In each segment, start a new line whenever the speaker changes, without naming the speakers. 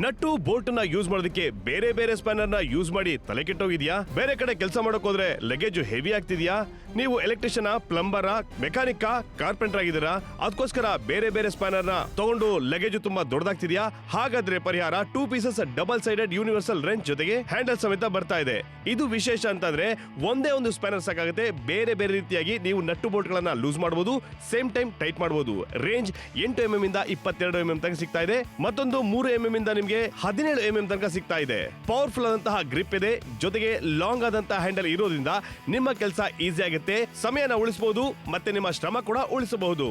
Nut bolt ನ use ಮಾಡೋದಕ್ಕೆ ಬೇರೆ ಬೇರೆ ಸ್ಪ್ಯಾನರ್ ನ ಯೂಸ್ ಮಾಡಿ ತಲೆ ಕೆಟ್ಟೋಗಿದ್ಯಾ? ಬೇರೆ ಕಡೆ ಕೆಲಸ ಮಾಡಕ್ ಹೋದ್ರೆ ಲಗೇಜ್ ಹೆವಿ ಆಗ್ತಿದ್ಯಾ? ನೀವು ಎಲೆಕ್ಟ್ರಿಷಿಯನ್, ಪ್ಲಂಬರ್, ಮೆಕ್ಯಾನಿಕ್, ಕಾರ್ಪೆಂಟರ್ ಆಗಿದ್ದೀರಾ? ಅದಕ್ಕೋಸ್ಕರ ಬೇರೆ ಬೇರೆ ಸ್ಪ್ಯಾನರ್ ನ ತಗೊಂಡು ಲಗೇಜ್ ತುಂಬಾ ದೊಡ್ಡದಾಗ್ತಿದ್ಯಾ? ಹಾಗಾದ್ರೆ ಪರಿಹಾರ 2 pieces double sided universal wrench ಜೊತೆಗೆ ಹ್ಯಾಂಡಲ್ ಸಮೇತ ಬರ್ತಾ ಇದೆ. ಇದು ವಿಶೇಷ ಅಂತಂದ್ರೆ ಒಂದೇ ಒಂದು ಸ್ಪ್ಯಾನರ್ ಸಾಕಾಗುತ್ತೆ. ಬೇರೆ ಬೇರೆ ರೀತಿಯಾಗಿ ನೀವು ನಟ್ಟು ಬೋಲ್ಟ್ ಗಳನ್ನ ಲೂಸ್ ಮಾಡಬಹುದು, ಸೇಮ್ ಟೈಮ್ ಟೈಟ್ ಮಾಡಬಹುದು. ರೇಂಜ್ 8 mm ಇಂದ 22 mm ತನಕ ಸಿಗ್ತಾ ಇದೆ. ಮತ್ತೊಂದು 3 mm ಇಂದ ನಿಮ್ಗೆ 17 mm ತನಕ ಸಿಗ್ತಾ ಇದೆ. ಪವರ್ಫುಲ್ ಆದಂತಹ ಗ್ರಿಪ್ ಇದೆ, ಜೊತೆಗೆ ಲಾಂಗ್ ಆದಂತಹ ಹ್ಯಾಂಡಲ್ ಇರೋದ್ರಿಂದ ನಿಮ್ಮ ಕೆಲಸ ಈಸಿ ಆಗುತ್ತೆ, ಸಮಯನ ಉಳಿಸಬಹುದು, ಮತ್ತೆ ನಿಮ್ಮ ಶ್ರಮ ಕೂಡ ಉಳಿಸಬಹುದು.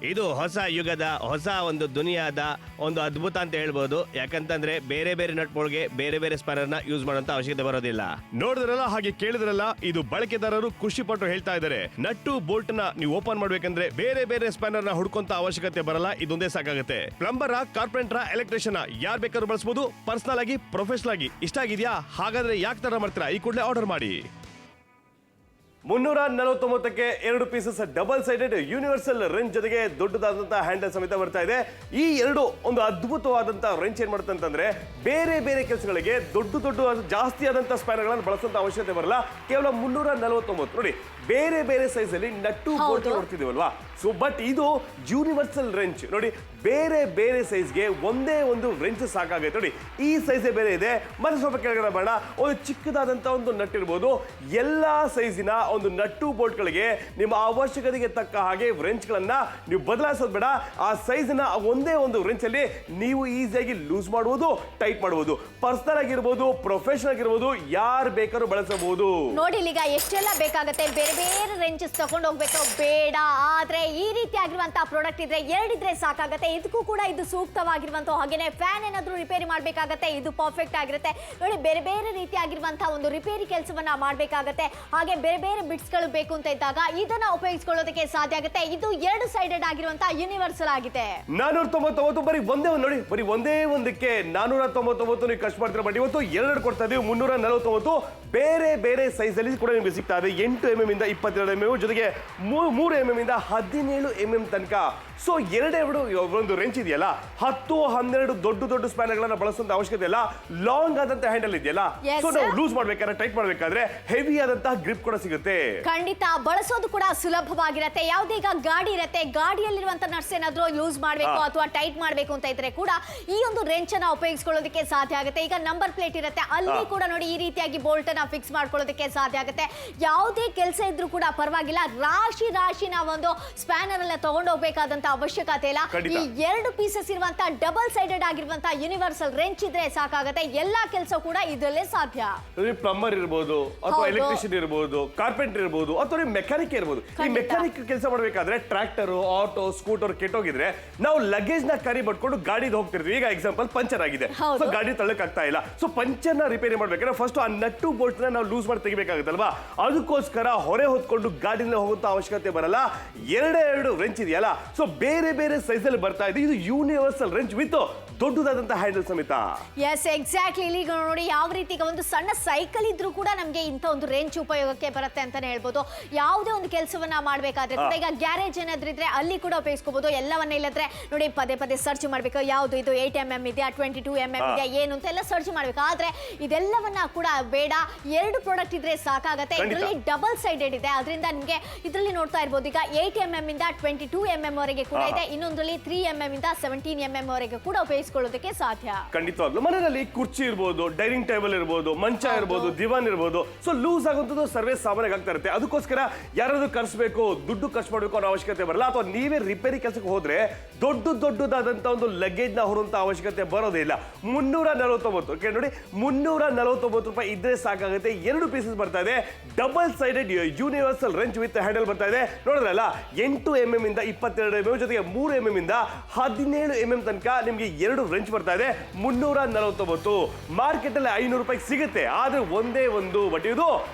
ಇದು ಹೊಸ ಯುಗದ ಹೊಸ ಒಂದು ದುನಿಯಾದ ಒಂದು ಅದ್ಭುತ ಅಂತ ಹೇಳ್ಬೋದು. ಯಾಕಂತಂದ್ರೆ ಬೇರೆ ಬೇರೆ ನಟ್ಗಳಿಗೆ ಬೇರೆ ಬೇರೆ ಸ್ಪ್ಯಾನರ್ ನ ಯೂಸ್ ಮಾಡುವಂತ ಅವಶ್ಯಕತೆ ಬರೋದಿಲ್ಲ.
ನೋಡಿದ್ರಲ್ಲ, ಹಾಗೆ ಕೇಳಿದ್ರಲ್ಲ, ಇದು ಬಳಕೆದಾರರು ಖುಷಿ ಪಟ್ಟು ಹೇಳ್ತಾ ಇದ್ದಾರೆ. ನಟ್ಟು ಬೋಲ್ಟ್ ನ ನೀವು ಓಪನ್ ಮಾಡ್ಬೇಕಂದ್ರೆ ಬೇರೆ ಬೇರೆ ಸ್ಪ್ಯಾನರ್ ನ ಹುಡ್ಕೊಂತ ಅವಶ್ಯಕತೆ ಬರಲ್ಲ, ಇದೊಂದೇ ಸಾಕಾಗುತ್ತೆ. ಪ್ಲಂಬರ್, ಕಾರ್ಪೆಂಟರ್, ಎಲೆಕ್ಟ್ರಿಷಿಯನ್ ಯಾರು ಬೇಕಾದ್ರೂ ಬಳಸಬಹುದು, ಪರ್ಸನಲ್ ಆಗಿ, ಪ್ರೊಫೆಷನಲ್ ಆಗಿ. ಇಷ್ಟ ಆಗಿದ್ಯಾ? ಹಾಗಾದ್ರೆ ಯಾಕೆ ತರ ಮಾಡ್ತೀರಾ? ಈ ಕೂಡಲೇ ಆರ್ಡರ್ ಮಾಡಿ. 349ಕ್ಕೆ 2 pieces double sided universal wrench ಜೊತೆಗೆ ದೊಡ್ಡದಾದಂತಹ ಹ್ಯಾಂಡಲ್ ಸಮೇತ ಬರ್ತಾ ಇದೆ. ಈ ಎರಡು ಒಂದು ಅದ್ಭುತವಾದಂತಹ ರೆಂಚ್ ಏನ್ ಮಾಡುತ್ತೆ ಅಂತಂದ್ರೆ ಬೇರೆ ಬೇರೆ ಕೆಲಸಗಳಿಗೆ ದೊಡ್ಡ ಜಾಸ್ತಿ ಆದಂತಹ ಸ್ಪ್ಯಾನರ್ ಗಳನ್ನು ಬಳಸುವಂತ ಅವಶ್ಯಕತೆ ಬರಲ್ಲ. ಕೇವಲ 349. ನೋಡಿ, ಬೇರೆ ಬೇರೆ ಸೈಜ್ ಅಲ್ಲಿ ನಟ್ಟು ಬೋಲ್ಟ್ ನೋಡ್ತಿದೀವಲ್ವಾ. ಸೊ ಬಟ್ ಇದು ಯೂನಿವರ್ಸಲ್ ರೆಂಚ್. ನೋಡಿ, ಬೇರೆ ಬೇರೆ ಸೈಜ್ಗೆ ಒಂದೇ ಒಂದು ರೆಂಚ್ ಸಾಕಾಗೈತೆ. ನೋಡಿ, ಈ ಸೈಜೇ ಬೇರೆ ಇದೆ. ಮತ್ತೆ ಸ್ವಲ್ಪ ಕೆಳಗಡೆ ಬೇಡ, ಒಂದು ಚಿಕ್ಕದಾದಂತ ಒಂದು ನಟ್ ಇರ್ಬೋದು. ಎಲ್ಲಾ ಸೈಜಿನ ಒಂದು ನಟ್ಟು ಬೋಲ್ಟ್ ಗಳಿಗೆ ನಿಮ್ಮ ಅವಶ್ಯಕತೆಗೆ ತಕ್ಕ ಹಾಗೆ ರೆಂಚ್ ಗಳನ್ನ ನೀವು ಬದಲಾಯಿಸೋದು ಬೇಡ. ಆ ಸೈಜ್ ನ ಒಂದೇ ಒಂದು ರೆಂಚ್ ಅಲ್ಲಿ ನೀವು ಈಸಿಯಾಗಿ ಲೂಸ್ ಮಾಡಬಹುದು, ಟೈಟ್ ಮಾಡಬಹುದು. ಪರ್ಸನಲ್ ಆಗಿರ್ಬೋದು, ಪ್ರೊಫೆಷನಲ್ ಆಗಿರ್ಬೋದು, ಯಾರು ಬೇಕಾದ್ರೂ ಬಳಸಬಹುದು.
ನೋಡಿ, ಈಗ ಎಷ್ಟೆಲ್ಲ ಬೇಕಾಗುತ್ತೆ. ಬೇರೆ ಬೇರೆ ರೆಂಚಸ್ ತಗೊಂಡು ಹೋಗ್ಬೇಕು ಬೇಡ. ಆದ್ರೆ ಈ ರೀತಿ ಆಗಿರುವಂತಹ ಪ್ರಾಡಕ್ಟ್ ಇದ್ರೆ ಎರಡಿದ್ರೆ ಸಾಕಾಗತ್ತೆ. ಇದಕ್ಕೂ ಕೂಡ ಇದು ಸೂಕ್ತವಾಗಿರುವಂತಹ, ಹಾಗೇನೆ ಫ್ಯಾನ್ ಏನಾದ್ರೂ ರಿಪೇರಿ ಮಾಡ್ಬೇಕಾಗತ್ತೆ, ಇದು ಪರ್ಫೆಕ್ಟ್ ಆಗಿರುತ್ತೆ. ನೋಡಿ, ಬೇರೆ ಬೇರೆ ರೀತಿ ಆಗಿರುವಂತಹ ಒಂದು ರಿಪೇರಿ ಕೆಲಸವನ್ನ ಮಾಡ್ಬೇಕಾಗತ್ತೆ. ಹಾಗೆ ಬೇರೆ ಬೇರೆ ಬಿಟ್ಸ್ ಗಳು ಬೇಕು ಅಂತ ಇದ್ದಾಗ ಇದನ್ನ ಉಪಯೋಗಿಸಿಕೊಳ್ಳೋದಕ್ಕೆ ಸಾಧ್ಯ ಆಗುತ್ತೆ. ಇದು 2 ಸೈಡೆಡ್ ಆಗಿರುವಂತಹ ಯೂನಿವರ್ಸಲ್ ಆಗಿದೆ.
499 ಬರೀ ಒಂದೇ ಒಂದು. ನೋಡಿ, ಬರೀ ಒಂದೇ ಒಂದಕ್ಕೆ 499 ನೀವು ಖರ್ಚು ಮಾಡ್ತೀರಾ. ಬಟ್ ಇವತ್ತು 2 ಕೊಡ್ತಾ ಇದೀವಿ 349. ಬೇರೆ ಬೇರೆ ಸೈಜ್ ಅಲ್ಲಿ ಕೂಡ ನಿಮಗೆ ಸಿಗ್ತಾ ಇದೆ. 8 mm ಇಂದ 22 mm ಜೊತೆಗೆ 3 mm ಇಂದ 17 mm ತನಕ. ಸೊ ಎರಡು ಒಂದು ರೆಂಚ್ ಇದೆಯಲ್ಲ, 10-12 ದೊಡ್ಡ ಸ್ಪ್ಯಾನರ್ ಗಳನ್ನ ಬಳಸುವಂತ ಅವಶ್ಯಕತೆ ಇಲ್ಲ. ಲಾಂಗ್ ಆದಂತ ಹ್ಯಾಂಡಲ್ ಇದೆಯಲ್ಲ, ಸೊ ನಾವು ಲೂಸ್ ಮಾಡ್ಬೇಕಾದ್ರೆ, ಟೈಟ್ ಮಾಡ್ಬೇಕಾದ್ರೆ ಹೆವಿ ಆದಂತಹ ಗ್ರಿಪ್ ಕೂಡ ಸಿಗುತ್ತೆ.
ಖಂಡಿತ ಬಳಸೋದು ಕೂಡ ಸುಲಭವಾಗಿರುತ್ತೆ. ಯಾವುದೇ ಈಗ ಗಾಡಿ ಇರುತ್ತೆ, ಗಾಡಿಯಲ್ಲಿರುವಂತ ನಟ್ಸ್ ಏನಾದ್ರೂ ಲೂಸ್ ಮಾಡಬೇಕು ಅಥವಾ ಟೈಟ್ ಮಾಡಬೇಕು ಅಂತ ಇದ್ರೆ ಕೂಡ ಈ ಒಂದು ರೆಂಚ್ ಅನ್ನ ಉಪಯೋಗಿಸಿಕೊಳ್ಳೋದಕ್ಕೆ ಸಾಧ್ಯ ಆಗುತ್ತೆ. ಈಗ ನಂಬರ್ ಪ್ಲೇಟ್ ಇರುತ್ತೆ, ಅಲ್ಲಿ ಕೂಡ ನೋಡಿ ಈ ರೀತಿಯಾಗಿ ಬೋಲ್ಟ್ ಅನ್ನ ಫಿಕ್ಸ್ ಮಾಡ್ಕೊಳ್ಳೋದಕ್ಕೆ ಸಾಧ್ಯ ಆಗುತ್ತೆ. ಯಾವುದೇ ಕೆಲಸ ಇದ್ರೂ ಕೂಡ ಪರವಾಗಿಲ್ಲ, ರಾಶಿ ನಾವೊಂದು ಸ್ಪ್ಯಾನರ್ ಎಲ್ಲ ತಗೊಂಡು ಹೋಗ್ಬೇಕಾದಂತ ಅವಶ್ಯಕತೆ ಇಲ್ಲ. ಈ 2 ಪೀಸಸ್ ಇರುವಂತ ಡಬಲ್ ಸೈಡೆಡ್ ಆಗಿರುವಂತ ಯೂನಿವರ್ಸಲ್ ರೆಂಚ್ ಇದ್ರೆ ಸಾಕಾಗುತ್ತೆ. ಎಲ್ಲಾ ಕೆಲಸ ಕೂಡ ಇದರಲ್ಲೇ ಸಾಧ್ಯ.
ಪ್ಲಂಬರ್ ಇರಬಹುದು, ಅಥವಾ ಎಲೆಕ್ಟ್ರಿಷಿಯನ್ ಇರಬಹುದು, ಕಾರ್ಪೆಂಟರ್ ಇರಬಹುದು, ಅಥವಾ ಮೆಕ್ಯಾನಿಕ್ ಇರಬಹುದು. ಈ ಮೆಕ್ಯಾನಿಕ್ ಕೆಲಸ ಮಾಡಬೇಕಾದ್ರೆ ಟ್ರಾಕ್ಟರ್, ಆಟೋ, ಸ್ಕೂಟರ್ ಕೆಟ್ಟೋಗಿದ್ರೆ ನಾವು ಲಗೇಜ್ ನ ಕ್ಯಾರಿ ಮಾಡ್ಕೊಂಡು ಗಾಡಿಗೆ ಹೋಗ್ತಿರ್ತೀವಿ. ಈಗ ಎಕ್ಸಾಂಪಲ್ ಪಂಚರ್ ಆಗಿದೆ, ಸೊ ಗಾಡಿ ತಳ್ಳಕ್ ಆಗ್ತಾ ಇಲ್ಲ. ಸೊ ಪಂಚರ್ ನ ರಿಪೇರಿ ಮಾಡ್ಬೇಕಾದ್ರೆ ಫಸ್ಟ್ ಆ ನಟ್ಟು ಬೋಲ್ಟ್ ನ ನಾವು ಲೂಸ್ ಮಾಡಿ ತೆಗಿಬೇಕಾಗುತ್ತಲ್ವಾ. ಅದಕ್ಕೋಸ್ಕರ ಹೊರೆ ಹೊತ್ಕೊಂಡು ಗಾಡಿನ ಹೋಗುವಂತ ಅವಶ್ಯಕತೆ ಬರಲ್ಲ. 2 ರೆಂಚ್ ಇದೆಯಲ್ಲ, ಸೊ ಬೇರೆ ಬೇರೆ ಸೈಜ್ ಅಲ್ಲಿ ಬರ್ತಾ ಇದೆ. ಇದು ಯೂನಿವರ್ಸಲ್ ರೆಂಚ್ ವಿತ್ ದೊಡ್ಡದಾದಂತಹ ಹ್ಯಾಂಡಲ್ ಸಮೇತ.
Yes, exactly. ಇಲ್ಲಿ ನೋಡಿ, ಯಾವ ರೀತಿ ಒಂದು ಸಣ್ಣ ಸೈಕಲ್ ಇದ್ರೂ ಕೂಡ ನಮಗೆ ಇಂಥ ಒಂದು ರೆಂಚ್ ಉಪಯೋಗಕ್ಕೆ ಬರುತ್ತೆ ಅಂತಾನೆ ಹೇಳ್ಬೋದು. ಯಾವುದೇ ಒಂದು ಕೆಲಸವನ್ನ ಮಾಡಬೇಕಾದ್ರೆ ಕೂಡ, ಈಗ ಗ್ಯಾರೇಜ್ ಏನಾದ್ರೂ ಇದ್ರೆ ಅಲ್ಲಿ ಕೂಡ ಉಪಯೋಗಿಸ್ಕೋಬಹುದು. ಎಲ್ಲವನ್ನ ಇಲ್ಲದ್ರೆ ನೋಡಿ ಪದೇ ಸರ್ಚ್ ಮಾಡ್ಬೇಕು, ಯಾವ್ದು ಇದು 8 mm ಇದೆಯಾ, 22 mm ಇದೆಯಾ, ಏನು ಅಂತ ಎಲ್ಲ ಸರ್ಚ್ ಮಾಡ್ಬೇಕು. ಆದ್ರೆ ಇದೆಲ್ಲವನ್ನ ಕೂಡ ಬೇಡ, 2 ಪ್ರಾಡಕ್ಟ್ ಇದ್ರೆ ಸಾಕಾಗತ್ತೆ. ಇದರಲ್ಲಿ ಡಬಲ್ ಸೈಡೆಡ್ ಇದೆ, ಅದರಿಂದ ನಿಮ್ಗೆ ಇದರಲ್ಲಿ ನೋಡ್ತಾ ಇರ್ಬೋದು. ಈಗ 8 mm ಇಂದ 22 mm ವರೆಗೆ ಕೂಡ ಇದೆ. ಇನ್ನೊಂದ್ರಲ್ಲಿ 3 mm ಇಂದ 17 mm ವರೆಗೆ ಕೂಡ ಉಪಯೋಗಿಸಿಕೊಳ್ಳೋದಕ್ಕೆ ಸಾಧ್ಯ.
ಖಂಡಿತವಾಗ್ಲೂ ಮನೆಯಲ್ಲಿ ಕುರ್ಚಿ ಇರ್ಬೋದು, ಡೈನಿಂಗ್ ಟೇಬಲ್ ಇರ್ಬೋದು, ಮಂಚ ಇರ್ಬೋದು, ದಿವಾನ್ ಇರ್ಬೋದು. ಸೊ ಲೂಸ್ ಆಗುವಂತದ್ದು ಸರ್ವೇ ಸಾಮಾನ್ಯ ಆಗ್ತಾ ಇರುತ್ತೆ. ಅದಕ್ಕೋಸ್ಕರ ಯಾರಾದ್ರೂ ಕರ್ಸ್ಬೇಕು, ದುಡ್ಡು ಖರ್ಚು ಮಾಡಬೇಕು ಅನ್ನೋ ಅವಶ್ಯಕತೆ ಬರಲ್ಲ. ಅಥವಾ ನೀವೇ ರಿಪೇರಿ ಕೆಲಸಕ್ಕೆ ಹೋದ್ರೆ ದೊಡ್ಡದಾದಂತ ಒಂದು ಲಗೇಜ್ ನ ಹೊರುವಂತ ಅವಶ್ಯಕತೆ ಬರೋದೇ ಇಲ್ಲ. 349 ನೋಡಿ, 349 ರೂಪಾಯಿ ಇದ್ರೆ ಸಾಕಾಗುತ್ತೆ. 2 ಪೀಸಸ್ ಬರ್ತಾ ಇದೆ. Double sided universal wrench with handle ಬರ್ತಾ ಇದೆ. ನೋಡಿದ್ರಲ್ಲ, 8 mm ಇಂದ 22 mm ಜೊತೆಗೆ 3 mm ಇಂದ 17 mm ತನಕ ನಿಮ್ಗೆ 2 ರೆಂಚ್ ಬರ್ತಾ ಇದೆ. 349. ಮಾರ್ಕೆಟ್ ಅಲ್ಲಿ 500 ರೂಪಾಯಿ ಸಿಗುತ್ತೆ. ಆದ್ರೆ ಒಂದೇ ಒಂದು, ಬಟ್ ಇದು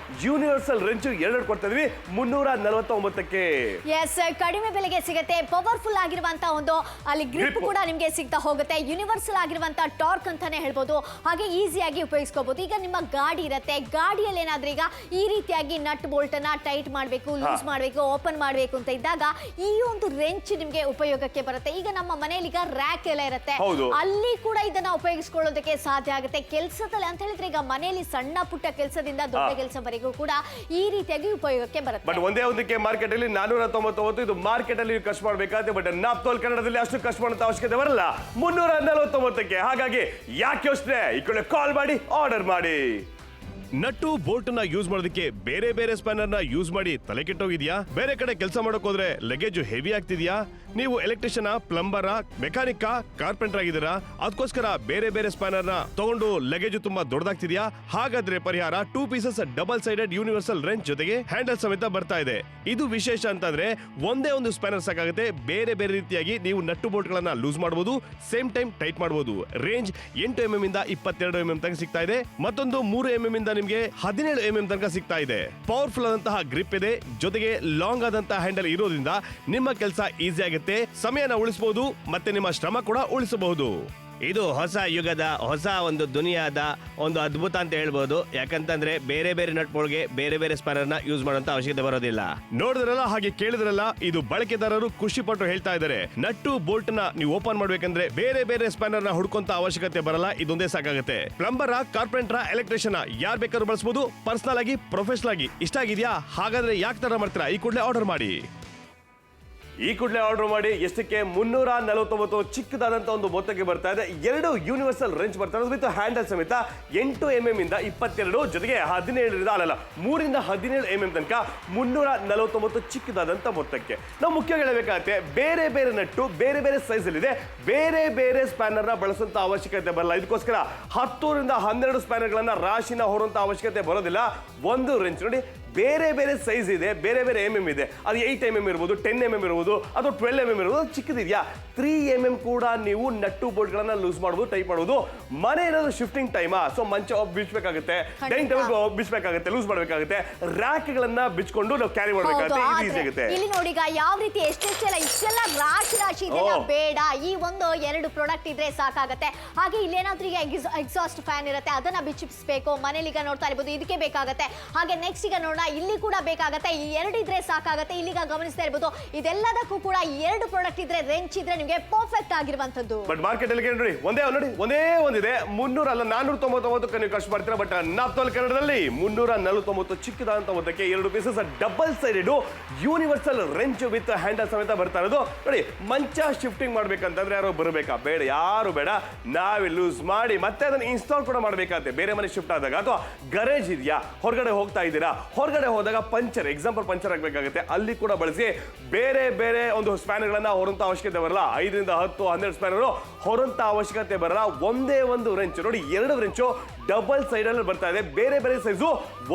ಯೂನಿವರ್ಸಲ್ ರೆಂಚ್ 2 ಕೊಡ್ತಾ ಇದೀವಿ 349ಕ್ಕೆ.
ಎಸ್, ಕಡಿಮೆ ಬೆಲೆಗೆ ಸಿಗುತ್ತೆ. ಪವರ್ಫುಲ್ ಆಗಿರುವಂತ ಒಂದು ಅಲ್ಲಿ ಗ್ರಿಪ್ ಕೂಡ ನಿಮ್ಗೆ ಸಿಗ್ತಾ ಹೋಗುತ್ತೆ. ಯೂನಿವರ್ಸಲ್ ಆಗಿರುವಂತ ಟಾರ್ಕ್ ಅಂತಾನೆ ಹೇಳ್ಬೋದು. ಹಾಗೆ ಈಸಿಯಾಗಿ ಉಪಯೋಗಿಸ್ಕೋಬಹುದು. ಈಗ ನಿಮ್ಮ ಗಾಡಿ ಇರುತ್ತೆ, ಗಾಡಿಯಲ್ಲಿ ಏನಾದ್ರೂ ಈಗ ಈ ರೀತಿಯಾಗಿ ನಟ್ ಬೋಲ್ಟ್ ಅನ್ನ ಟೈಟ್ ಮಾಡಬೇಕು, ಲೂಸ್ ಮಾಡಬೇಕು, ಓಪನ್ ಮಾಡಬೇಕು ಅಂತ ಇದ್ದಾಗ ಈ ಒಂದು ರೆಂಚ್ ನಿಮ್ಗೆ ಉಪಯೋಗಕ್ಕೆ ಬರುತ್ತೆ. ಈಗ ನಮ್ಮ ಮನೆಯಲ್ಲಿ ಈಗ ರ್ಯಾಕ್ ಎಲ್ಲ ಇರುತ್ತೆ, ಅಲ್ಲಿ ಕೂಡ ಇದನ್ನ ಉಪಯೋಗಿಸ್ಕೊಳ್ಳೋದಕ್ಕೆ ಸಾಧ್ಯ ಆಗುತ್ತೆ. ಕೆಲಸದಲ್ಲಿ ಅಂತ ಹೇಳಿದ್ರೆ ಈಗ ಮನೆಯಲ್ಲಿ ಸಣ್ಣ ಪುಟ್ಟ ಕೆಲಸದಿಂದ ದೊಡ್ಡ ಕೆಲಸವರೆಗೂ ಕೂಡ ಈ ರೀತಿಯಾಗಿ ಉಪಯೋಗಕ್ಕೆ ಬರುತ್ತೆ.
ಬಟ್ ಒಂದೇ ಒಂದಕ್ಕೆ ಮಾರ್ಕೆಟ್ ಅಲ್ಲಿ 499, ಇದು ಮಾರ್ಕೆಟ್ ಅಲ್ಲಿ ಖರ್ಚು ಮಾಡಬೇಕಾದ್ರೆ, ಬಟ್ ನಾಪ್ತೋಲ್ ಕನ್ನಡದಲ್ಲಿ ಅಷ್ಟು ಖರ್ಚು ಮಾಡುವಂತ ಅವಶ್ಯಕತೆ ಬರಲ್ಲ 349ಕ್ಕೆ. ಹಾಗಾಗಿ ಯಾಕೆ ಯೋಚನೆ, ಈ ಕಡೆ ಕಾಲ್ ಮಾಡಿ ಆರ್ಡರ್ ಮಾಡಿ.
ನಟ್ಟು ಬೋಲ್ಟ್ ನ ಯೂಸ್ ಮಾಡೋದಕ್ಕೆ ಬೇರೆ ಬೇರೆ ಸ್ಪ್ಯಾನರ್ ನ ಯೂಸ್ ಮಾಡಿ ತಲೆ ಕೆಟ್ಟೋಗಿದ್ಯಾ? ಬೇರೆ ಕಡೆ ಕೆಲಸ ಮಾಡೋಕ್ ಹೋದ್ರೆ ಲಗೇಜ್ ಹೆವಿ ಆಗ್ತಿದ್ಯಾ? ನೀವು ಎಲೆಕ್ಟ್ರಿಷಿಯನ್, ಪ್ಲಂಬರ್, ಮೆಕ್ಯಾನಿಕ್, ಕಾರ್ಪೆಂಟರ್ ಆಗಿದ್ದೀರಾ? ಅದಕ್ಕೋಸ್ಕರ ಬೇರೆ ಬೇರೆ ಸ್ಪ್ಯಾನರ್ ನ ತಗೊಂಡು ಲಗೇಜ್ ತುಂಬಾ ದೊಡ್ಡದಾಗ್ತಿದ್ಯಾ? ಹಾಗಾದ್ರೆ ಪರಿಹಾರ 2 pieces double sided universal wrench ಜೊತೆಗೆ ಹ್ಯಾಂಡಲ್ ಸಮೇತ ಬರ್ತಾ ಇದೆ. ಇದು ವಿಶೇಷ ಅಂತಂದ್ರೆ ಒಂದೇ ಒಂದು ಸ್ಪ್ಯಾನರ್ ಸಾಕಾಗುತ್ತೆ. ಬೇರೆ ಬೇರೆ ರೀತಿಯಾಗಿ ನೀವು ನಟ್ಟು ಬೋಲ್ಟ್ ಗಳನ್ನ ಲೂಸ್ ಮಾಡಬಹುದು, ಸೇಮ್ ಟೈಮ್ ಟೈಟ್ ಮಾಡಬಹುದು. ರೇಂಜ್ 8 mm ಇಂದ 22 mm ತನಕ ಸಿಗ್ತಾ ಇದೆ. ಮತ್ತೊಂದು 3 mm ಇಂದ ನಿಮ್ಗೆ 17 mm ತನಕ ಸಿಗ್ತಾ ಇದೆ. ಪವರ್ಫುಲ್ ಆದಂತಹ ಗ್ರಿಪ್ ಇದೆ, ಜೊತೆಗೆ ಲಾಂಗ್ ಆದಂತಹ ಹ್ಯಾಂಡಲ್ ಇರೋದ್ರಿಂದ ನಿಮ್ಮ ಕೆಲಸ ಈಸಿ ಆಗುತ್ತೆ, ಸಮಯನ ಉಳಿಸಬಹುದು, ಮತ್ತೆ ನಿಮ್ಮ ಶ್ರಮ ಕೂಡ ಉಳಿಸಬಹುದು. ಇದು ಹೊಸ ಯುಗದ ಹೊಸ ಒಂದು ದುನಿಯಾದ ಒಂದು ಅದ್ಭುತ ಅಂತ ಹೇಳ್ಬೋದು. ಯಾಕಂತಂದ್ರೆ ಬೇರೆ ಬೇರೆ ನಟ್ಬೋಳ್ಗೆ ಬೇರೆ ಬೇರೆ ಸ್ಪ್ಯಾನರ್ ನ ಯೂಸ್ ಮಾಡುವಂತ ಅವಶ್ಯಕತೆ ಬರೋದಿಲ್ಲ. ನೋಡಿದ್ರಲ್ಲ, ಹಾಗೆ ಕೇಳಿದ್ರಲ್ಲ, ಇದು ಬಳಕೆದಾರರು ಖುಷಿ ಪಟ್ಟು ಹೇಳ್ತಾ ಇದ್ದಾರೆ. ನಟ್ಟು ಬೋಲ್ಟ್ ನ ನೀವು ಓಪನ್ ಮಾಡ್ಬೇಕಂದ್ರೆ ಬೇರೆ ಬೇರೆ ಸ್ಪ್ಯಾನರ್ ನ ಹುಡ್ಕೊಂತ ಅವಶ್ಯಕತೆ ಬರಲ್ಲ, ಇದೊಂದೇ ಸಾಕಾಗುತ್ತೆ. ಪ್ಲಂಬರ್, ಕಾರ್ಪೆಂಟರ್, ಎಲೆಕ್ಟ್ರಿಷಿಯನ್ ಯಾರು ಬೇಕಾದ್ರೂ ಬಳಸಬಹುದು, ಪರ್ಸನಲ್ ಆಗಿ, ಪ್ರೊಫೆಷನಲ್ ಆಗಿ. ಇಷ್ಟ ಆಗಿದ್ಯಾ? ಹಾಗಾದ್ರೆ ಯಾಕೆ ತರ ಮಾಡ್ತೀರಾ? ಈ ಕೂಡಲೇ ಆರ್ಡರ್ ಮಾಡಿ.
ಈ ಕೂಡಲೇ ಆರ್ಡರ್ ಮಾಡಿ. ಎಷ್ಟಕ್ಕೆ? 349 ಚಿಕ್ಕದಾದಂತ ಒಂದು ಮೊತ್ತಕ್ಕೆ ಬರ್ತಾ ಇದೆ. 2 ಯೂನಿವರ್ಸಲ್ ರೆಂಚ್ ಬರ್ತಾ ಇದೆ ವಿತ್ ಹ್ಯಾಂಡಲ್ ಸಮೇತ. 8 mm ಇಂದ 22 ಜೊತೆಗೆ 17 ಅಲ್ಲಲ್ಲ 3 ಇಂದ 17 mm ತನಕ 349 ಚಿಕ್ಕದಾದಂತ ಮೊತ್ತಕ್ಕೆ. ನಾವು ಮುಖ್ಯವಾಗಿ ಹೇಳಬೇಕಾಗುತ್ತೆ, ಬೇರೆ ಬೇರೆ ನಟ್ಟು ಬೇರೆ ಬೇರೆ ಸೈಜ್ ಅಲ್ಲಿ ಇದೆ, ಬೇರೆ ಬೇರೆ ಸ್ಪ್ಯಾನರ್ ನ ಬಳಸುವಂತ ಅವಶ್ಯಕತೆ ಬರಲ್ಲ. ಇದಕ್ಕೋಸ್ಕರ 10 ರಿಂದ 12 ಸ್ಪ್ಯಾನರ್ ಗಳನ್ನ ರಾಶಿನ ಹೊರುವಂತ ಅವಶ್ಯಕತೆ ಬರೋದಿಲ್ಲ. ಒಂದು ರೆಂಚ್ ನೋಡಿ ಬೇರೆ ಬೇರೆ ಸೈಜ್ ಇದೆ, ಬೇರೆ ಬೇರೆ mm ಇದೆ. ಅದು 8 mm ಇರ್ಬೋದು, 10 mm ಇರ್ಬೋದು, ಅಥವಾ 12 mm ಇರ್ಬೋದು. ಚಿಕ್ಕದಿದೆಯಾ 3 mm ಕೂಡ ನೀವು ನಟ್ಟು ಬೋಲ್ಟ್ ಗಳನ್ನ ಲೂಸ್ ಮಾಡಬಹುದು, ಟೈಪ್ ಮಾಡಬಹುದು. ಮನೆ ಏನಾದ್ರು ಶಿಫ್ಟಿಂಗ್ ಟೈಮ್, ಸೊ ಮಂಚ ಬಿಚ್ಚಬೇಕಾಗುತ್ತೆ, ಡೈನಿಂಗ್ ಟೇಬಲ್ ಬಿಚ್ಚಬೇಕಾಗುತ್ತೆ, ಲೂಸ್ ಮಾಡಬೇಕಾಗುತ್ತೆ, ರ್ಯಾಕ್ ಗಳನ್ನ ಬಿಚ್ಕೊಂಡು ನಾವು ಕ್ಯಾರಿ ಮಾಡಬೇಕಾಗುತ್ತೆ. ಇದು ಈಸಿ ಆಗುತ್ತೆ.
ಇಲ್ಲಿ ನೋಡಿ ಈಗ ಯಾವ ರೀತಿ ಎಷ್ಟೆಷ್ಟೆಲ್ಲ ಇಷ್ಟೆಲ್ಲ ರಾಶಿ ಇದೆಲ್ಲ ಬೇಡ. ಈ ಒಂದು 2 ಪ್ರಾಡಕ್ಟ್ ಇದ್ರೆ ಸಾಕಾಗುತ್ತೆ. ಹಾಗೆ ಇಲ್ಲೇನಾದ್ರೂ ಈಗ ಎಕ್ಸಾಸ್ಟ್ ಫ್ಯಾನ್ ಇರುತ್ತೆ, ಅದನ್ನ ಬಿಚ್ಚಿಸ್ಬೇಕು. ಮನೇಲಿ ಈಗ ನೋಡ್ತಾ ಇರ್ಬೋದು, ಇದಕ್ಕೆ ಬೇಕಾಗುತ್ತೆ. ಹಾಗೆ ನೆಕ್ಸ್ಟ್ ಈಗ ನೋಡೋಣ, ಇಲ್ಲಿ ಕೂಡ ಬೇಕಾಗುತ್ತೆ. ಈ 2 ಇದ್ರೆ ಸಾಕಾಗುತ್ತೆ. ಇಲ್ಲಿಗ ಗಮನಿಸ್ತಾ ಇರ್ಬೋದು, ಇದೆಲ್ಲದಕ್ಕೂ ಕೂಡ 2 ಪ್ರಾಡಕ್ಟ್ ಇದ್ರೆ, ರೆಂಚ್ ಇದ್ರೆ ನಿಮಗೆ ಪರ್ಫೆಕ್ಟ್ ಆಗಿರುವಂತದ್ದು.
ಬಟ್ ಮಾರ್ಕೆಟ್ ಅಲ್ಲಿ ನೋಡಿ ಒಂದೇ ಒಂದಿದೆ. 300 ಅಲ್ಲ 499 ನೀವು ಖರ್ಚು ಮಾಡ್ತೀರಾ. ಬಟ್ ನಾಪ್ತೋಲ್ ಕನ್ನಡದಲ್ಲಿ 349 ಚಿಕ್ಕದಾದಂತ ಮೊತ್ತಕ್ಕೆ 2 pieces double sided universal wrench with handle ಸಮೇತ ಬರ್ತಾ ಇರೋದು. ನೋಡಿ, ಮಂಚ ಶಿಫ್ಟಿಂಗ್ ಮಾಡ್ಬೇಕಂತಂದ್ರೆ ಯಾರು ಬರಬೇಕಾ? ಬೇಡ, ಯಾರು ಬೇಡ. ನಾವೇ ಲೂಸ್ ಮಾಡಿ ಮತ್ತೆ ಅದನ್ನ ಇನ್ಸ್ಟಾಲ್ ಕೂಡ ಮಾಡ್ಬೇಕಾಗುತ್ತೆ. ಬೇರೆ ಮನೆ ಶಿಫ್ಟ್ ಆದಾಗ, ಅಥವಾ ಗರೇಜ್ ಇದೆಯಾ, ಹೊರಗಡೆ ಹೋಗ್ತಾ ಇದ್ದೀರಾ, ಹೊರಗಡೆ ಹೋದಾಗ ಪಂಚರ್, ಎಕ್ಸಾಂಪಲ್ ಪಂಚರ್ ಆಗಬೇಕಾಗುತ್ತೆ, ಅಲ್ಲಿ ಕೂಡ ಬಳಸಿ. ಬೇರೆ ಬೇರೆ ಒಂದು ಸ್ಪ್ಯಾನರ್ ಗಳನ್ನ ಹೊರಂತ ಅವಶ್ಯಕತೆ ಬರಲ್ಲ. 5 ರಿಂದ 10, 12 ಸ್ಪ್ಯಾನರ್ ಹೊರಂತ ಅವಶ್ಯಕತೆ ಬರಲ್ಲ. ಒಂದೇ ಒಂದು ರೆಂಚ್ ನೋಡಿ, 2 ರೆಂಚು ಡಬಲ್ ಸೈಡ್ ಅಲ್ಲಿ ಬರ್ತಾ ಇದೆ. ಬೇರೆ ಬೇರೆ ಸೈಜು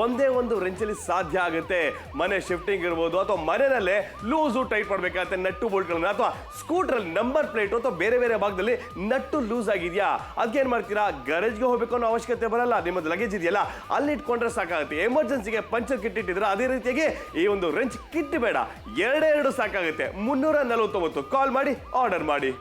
ಒಂದೇ ಒಂದು ರೆಂಚ್ ಅಲ್ಲಿ ಸಾಧ್ಯ ಆಗುತ್ತೆ. ಮನೆ ಶಿಫ್ಟಿಂಗ್ ಇರ್ಬೋದು, ಅಥವಾ ಮನೆಯಲ್ಲೇ ಲೂಸು ಟೈಟ್ ಮಾಡ್ಬೇಕಾಗುತ್ತೆ ನಟ್ಟು ಬೋಲ್ಟ್ ಗಳನ್ನ, ಅಥವಾ ಸ್ಕೂಟರ್ ಅಲ್ಲಿ ನಂಬರ್ ಪ್ಲೇಟ್ ಅಥವಾ ಬೇರೆ ಬೇರೆ ಭಾಗದಲ್ಲಿ ನಟ್ಟು ಲೂಸ್ ಆಗಿದೆಯಾ, ಅದಕ್ಕೇನ್ ಮಾಡ್ತೀರಾ? ಗರೇಜ್ಗೆ ಹೋಗ್ಬೇಕು ಅನ್ನೋ ಅವಶ್ಯಕತೆ ಬರಲ್ಲ. ನಿಮ್ಮದು ಲಗೇಜ್ ಇದೆಯಲ್ಲ, ಅಲ್ಲಿ ಇಟ್ಕೊಂಡ್ರೆ ಸಾಕಾಗುತ್ತೆ. ಎಮರ್ಜೆನ್ಸಿಗೆ ಪಂಚರ್ ಕಿಟ್ ಇಟ್ಟಿದ್ರೆ ಅದೇ ರೀತಿಯಾಗಿ ಈ ಒಂದು ರೆಂಚ್ ಕಿಟ್ ಬೇಡ, 2 ಸಾಕಾಗುತ್ತೆ. 349 ಕಾಲ್ ಮಾಡಿ ಆರ್ಡರ್ ಮಾಡಿ.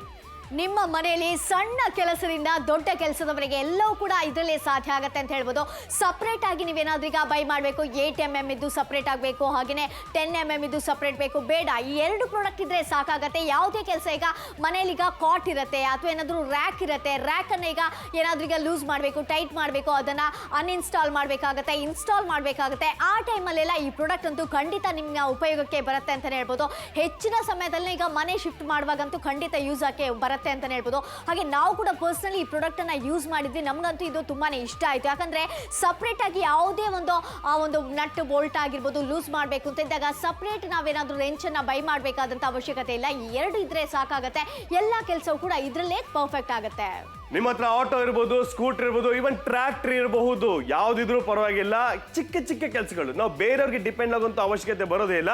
ನಿಮ್ಮ ಮನೆಯಲ್ಲಿ ಸಣ್ಣ ಕೆಲಸದಿಂದ ದೊಡ್ಡ ಕೆಲಸದವರೆಗೆ ಎಲ್ಲವೂ ಕೂಡ ಇದರಲ್ಲೇ ಸಾಧ್ಯ ಆಗುತ್ತೆ ಅಂತ ಹೇಳ್ಬೋದು. ಸಪ್ರೇಟ್ ಆಗಿ ನೀವೇನಾದ್ರೂ ಈಗ ಬೈ ಮಾಡಬೇಕು, 8 mm ಇದ್ದು ಸಪ್ರೇಟ್ ಆಗಬೇಕು, ಹಾಗೆಯೇ 10 mm ಇದ್ದು ಸಪ್ರೇಟ್ ಬೇಕು, ಬೇಡ. ಈ 2 ಪ್ರಾಡಕ್ಟ್ ಇದ್ರೆ ಸಾಕಾಗತ್ತೆ. ಯಾವುದೇ ಕೆಲಸ ಈಗ ಮನೇಲಿ ಈಗ ಕಾಟ್ ಇರುತ್ತೆ, ಅಥವಾ ಏನಾದರೂ ರ್ಯಾಕ್ ಇರುತ್ತೆ, ರ್ಯಾಕನ್ನು ಈಗ ಏನಾದ್ರೂ ಈಗ ಲೂಸ್ ಮಾಡಬೇಕು, ಟೈಟ್ ಮಾಡಬೇಕು, ಅದನ್ನು ಅನ್ಇನ್ಸ್ಟಾಲ್ ಮಾಡಬೇಕಾಗತ್ತೆ, ಇನ್ಸ್ಟಾಲ್ ಮಾಡಬೇಕಾಗುತ್ತೆ. ಆ ಟೈಮಲ್ಲೆಲ್ಲ ಈ ಪ್ರಾಡಕ್ಟ್ ಅಂತೂ ಖಂಡಿತ ನಿಮ್ಮ ಉಪಯೋಗಕ್ಕೆ ಬರುತ್ತೆ ಅಂತಲೇ ಹೇಳ್ಬೋದು. ಹೆಚ್ಚಿನ ಸಮಯದಲ್ಲಿ ಈಗ ಮನೆ ಶಿಫ್ಟ್ ಮಾಡುವಾಗಂತೂ ಖಂಡಿತ ಯೂಸ್ ಆಗಿ ಬರುತ್ತೆ ಅಂತಾನೆ ಹೇಳ್ಬೋದು. ಹಾಗೆ ನಾವು ಕೂಡ ಪರ್ಸನಲಿ ಈ ಪ್ರಾಡಕ್ಟ್ ಅನ್ನ ಯೂಸ್ ಮಾಡಿದ್ವಿ, ನಮಗಂತೂ ಇದು ತುಂಬಾನೇ ಇಷ್ಟ ಆಯ್ತು. ಯಾಕಂದ್ರೆ ಸಪ್ರೇಟ್ ಆಗಿ ಯಾವುದೇ ಒಂದು ನಟ್ ಬೋಲ್ಟ್ ಆಗಿರ್ಬೋದು ಲೂಸ್ ಮಾಡಬೇಕು ಅಂತ ಇದ್ದಾಗ ಸಪ್ರೇಟ್ ನಾವೇನಾದ್ರೂ ರೆಂಚ್ ಅನ್ನ ಬೈ ಮಾಡಬೇಕಾದಂತ ಅವಶ್ಯಕತೆ ಇಲ್ಲ. ಈ 2 ಇದ್ರೆ ಸಾಕಾಗುತ್ತೆ. ಎಲ್ಲಾ ಕೆಲಸವೂ ಕೂಡ ಇದರಲ್ಲೇ ಪರ್ಫೆಕ್ಟ್ ಆಗುತ್ತೆ.
ನಿಮ್ಮ ಹತ್ರ ಆಟೋ ಇರ್ಬೋದು, ಸ್ಕೂಟರ್ ಇರ್ಬೋದು, ಈವನ್ ಟ್ರ್ಯಾಕ್ಟರ್ ಇರಬಹುದು, ಯಾವ್ದಿದ್ರು ಪರವಾಗಿಲ್ಲ. ಚಿಕ್ಕ ಚಿಕ್ಕ ಕೆಲಸಗಳು ನಾವು ಬೇರೆಯವ್ರಿಗೆ ಡಿಪೆಂಡ್ ಆಗುವಂತ ಅವಶ್ಯಕತೆ ಬರೋದೇ ಇಲ್ಲ.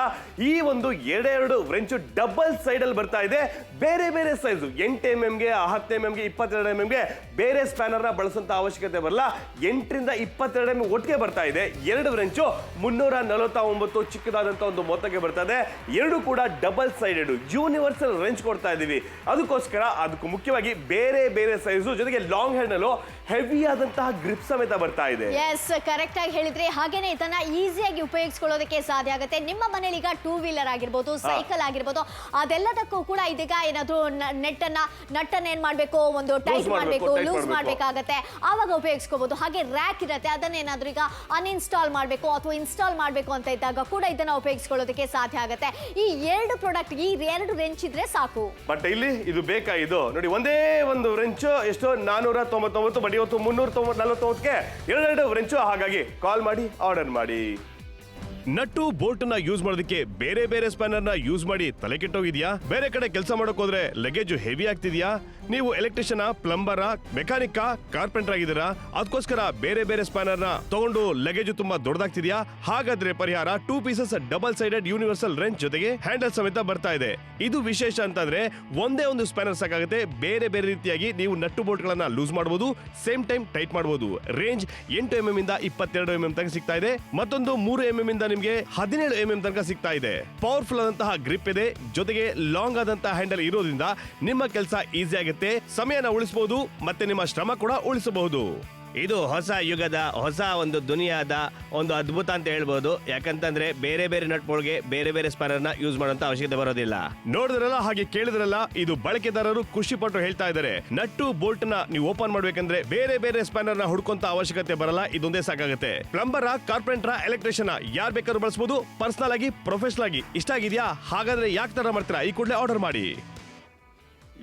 ಈ ಒಂದು 2 ರೆಂಚು ಡಬಲ್ ಸೈಡ್ ಅಲ್ಲಿ ಬರ್ತಾ ಇದೆ. ಬೇರೆ ಬೇರೆ ಸೈಜು 8 mm ಗೆ, 10 mm ಗೆ, 22 mm ಗೆ ಬೇರೆ ಸ್ಪ್ಯಾನರ್ ನ ಬಳಸುವಂತ ಅವಶ್ಯಕತೆ ಬರಲ್ಲ. 8 ರಿಂದ 22 mm ಒಟ್ಟಿಗೆ ಬರ್ತಾ ಇದೆ. 2 ರೆಂಚು 349 ಚಿಕ್ಕದಾದಂತ ಒಂದು ಮೊತ್ತಕ್ಕೆ ಬರ್ತಾ ಇದೆ. 2 ಕೂಡ ಡಬಲ್ ಸೈಡೆಡ್ ಯೂನಿವರ್ಸಲ್ ರೆಂಚ್ ಕೊಡ್ತಾ ಇದೀವಿ. ಅದಕ್ಕೋಸ್ಕರ ಅದಕ್ಕೂ ಮುಖ್ಯವಾಗಿ ಬೇರೆ ಬೇರೆ ಸೈಜು ಜೊತೆಗೆ ಲಾಂಗ್ ಹ್ಯಾಂಡಲ್ ಹೆವಿ ಆದಂತಹ ಗ್ರಿಪ್ ಸಮೇತ ಬರ್ತಾ ಇದೆ.
ಎಸ್, ಕರೆಕ್ಟ್ ಆಗಿ ಹೇಳಿದ್ರಿ. ಹಾಗೇನೆ ಇದನ್ನ ಈಸಿಯಾಗಿ ಉಪಯೋಗಿಸ್ಕೊಳ್ಳೋದಕ್ಕೆ ಸಾಧ್ಯ ಆಗುತ್ತೆ. ನಿಮ್ಮ ಮನೇಲಿ ಈಗ 2 ವೀಲರ್ ಆಗಿರ್ಬೋದು, ಸೈಕಲ್ ಆಗಿರ್ಬೋದು, ಅದೆಲ್ಲದಕ್ಕೂ ಕೂಡ ಇದೀಗ ಏನಾದ್ರು ನಟ್ಟನ್ನ ಏನ್ ಮಾಡ್ಬೇಕು, ಒಂದು ಟೈಟ್ ಮಾಡ್ಬೇಕು, ಲೂಸ್ ಮಾಡ್ಬೇಕಾಗತ್ತೆ, ಆವಾಗ ಉಪಯೋಗಿಸ್ಕೋಬಹುದು. ಹಾಗೆ ರ್ಯಾಕ್ ಇರುತ್ತೆ, ಅದನ್ನೇನಾದ್ರೂ ಈಗ ಅನ್ಇನ್ಸ್ಟಾಲ್ ಮಾಡ್ಬೇಕು ಅಥವಾ ಇನ್ಸ್ಟಾಲ್ ಮಾಡ್ಬೇಕು ಅಂತ ಇದ್ದಾಗ ಕೂಡ ಇದನ್ನ ಉಪಯೋಗಿಸ್ಕೊಳ್ಳೋದಕ್ಕೆ ಸಾಧ್ಯ ಆಗುತ್ತೆ. ಈ 2 ಪ್ರಾಡಕ್ಟ್, ಈ 2 ರೆಂಚ್ ಇದ್ರೆ ಸಾಕು.
ಬಟ್ ಇಲ್ಲಿ ಇದು ಬೇಕಾ? ಇದು ನೋಡಿ, ಒಂದೇ ಒಂದು ರೆಂಚ್ ಎಷ್ಟು 499, ಬಟ್ ಇವತ್ತು 349ಗೆ 2 ರೆಂಚು. ಹಾಗಾಗಿ ಕಾಲ್ ಮಾಡಿ ಆರ್ಡರ್ ಮಾಡಿ.
ನಟ್ಟು ಬೋಲ್ಟ್ ನ ಯೂಸ್ ಮಾಡೋದಕ್ಕೆ ಬೇರೆ ಬೇರೆ ಸ್ಪ್ಯಾನರ್ ನ ಯೂಸ್ ಮಾಡಿ ತಲೆ ಕೆಟ್ಟೋಗಿದ್ಯಾ? ಬೇರೆ ಕಡೆ ಕೆಲಸ ಮಾಡಕ್ ಹೋದ್ರೆ ಲಗೇಜ್ ಹೆವಿ ಆಗ್ತಿದ್ಯಾ? ನೀವು ಎಲೆಕ್ಟ್ರಿಷಿಯನ್, ಪ್ಲಂಬರ್, ಮೆಕ್ಯಾನಿಕ್, ಕಾರ್ಪೆಂಟರ್ ಆಗಿದ್ದೀರಾ? ಅದಕ್ಕೋಸ್ಕರ ಬೇರೆ ಬೇರೆ ಸ್ಪ್ಯಾನರ್ ನ ತಗೊಂಡು ಲಗೇಜ್ ತುಂಬಾ ದೊಡ್ಡದಾಗ್ತಿದ್ಯಾ? ಹಾಗಾದ್ರೆ ಪರಿಹಾರ 2 pieces double sided universal wrench ಜೊತೆಗೆ ಹ್ಯಾಂಡಲ್ ಸಮೇತ ಬರ್ತಾ ಇದೆ. ಇದು ವಿಶೇಷ ಅಂತಂದ್ರೆ ಒಂದೇ ಒಂದು ಸ್ಪ್ಯಾನರ್ ಸಾಕಾಗುತ್ತೆ. ಬೇರೆ ಬೇರೆ ರೀತಿಯಾಗಿ ನೀವು ನಟ್ಟು ಬೋಲ್ಟ್ ಗಳನ್ನ ಲೂಸ್ ಮಾಡಬಹುದು, ಸೇಮ್ ಟೈಮ್ ಟೈಟ್ ಮಾಡಬಹುದು. ರೇಂಜ್ 8 mm ಇಂದ 22 mm ತನಕ ಸಿಗ್ತಾ ಇದೆ. ಮತ್ತೊಂದು 3 mm ಇಂದ ನಿಮಗೆ 17 mm ತನಕ ಸಿಗ್ತಾ ಇದೆ. ಪವರ್ಫುಲ್ ಆದಂತಹ ಗ್ರಿಪ್ ಇದೆ, ಜೊತೆಗೆ ಲಾಂಗ್ ಆದಂತಹ ಹ್ಯಾಂಡಲ್ ಇರೋದ್ರಿಂದ ನಿಮ್ಮ ಕೆಲಸ ಈಸಿ ಆಗುತ್ತೆ, ಸಮಯನ ಉಳಿಸಬಹುದು, ಮತ್ತೆ ನಿಮ್ಮ ಶ್ರಮ ಕೂಡ ಉಳಿಸಬಹುದು.
ಇದು ಹೊಸ ಯುಗದ ಹೊಸ ಒಂದು ದುನಿಯಾದ ಒಂದು ಅದ್ಭುತ ಅಂತ ಹೇಳ್ಬೋದು. ಯಾಕಂತಂದ್ರೆ ಬೇರೆ ಬೇರೆ ನಟ್ಬೋಳ್ಗೆ ಬೇರೆ ಬೇರೆ ಸ್ಪ್ಯಾನರ್ ನ ಯೂಸ್ ಮಾಡುವಂತ ಅವಶ್ಯಕತೆ ಬರೋದಿಲ್ಲ.
ನೋಡಿದ್ರಲ್ಲ, ಹಾಗೆ ಕೇಳಿದ್ರಲ್ಲ, ಇದು ಬಳಕೆದಾರರು ಖುಷಿ ಪಟ್ಟು ಹೇಳ್ತಾ ಇದ್ದಾರೆ. ನಟ್ಟು ಬೋಲ್ಟ್ ನ ನೀವು ಓಪನ್ ಮಾಡ್ಬೇಕಂದ್ರೆ ಬೇರೆ ಬೇರೆ ಸ್ಪ್ಯಾನರ್ ನ ಹುಡ್ಕೊಂತ ಅವಶ್ಯಕತೆ ಬರಲ್ಲ, ಇದೊಂದೇ ಸಾಕಾಗುತ್ತೆ. ಪ್ಲಂಬರ್, ಕಾರ್ಪೆಂಟರ್, ಎಲೆಕ್ಟ್ರಿಷಿಯನ್ ಯಾರು ಬೇಕಾದ್ರೂ ಬಳಸಬಹುದು, ಪರ್ಸನಲ್ ಆಗಿ, ಪ್ರೊಫೆಷನಲ್ ಆಗಿ. ಇಷ್ಟ ಆಗಿದ್ಯಾ? ಹಾಗಾದ್ರೆ ಯಾಕೆ ತರ ಮಾಡ್ತೀರಾ? ಈ ಕೂಡಲೇ ಆರ್ಡರ್ ಮಾಡಿ.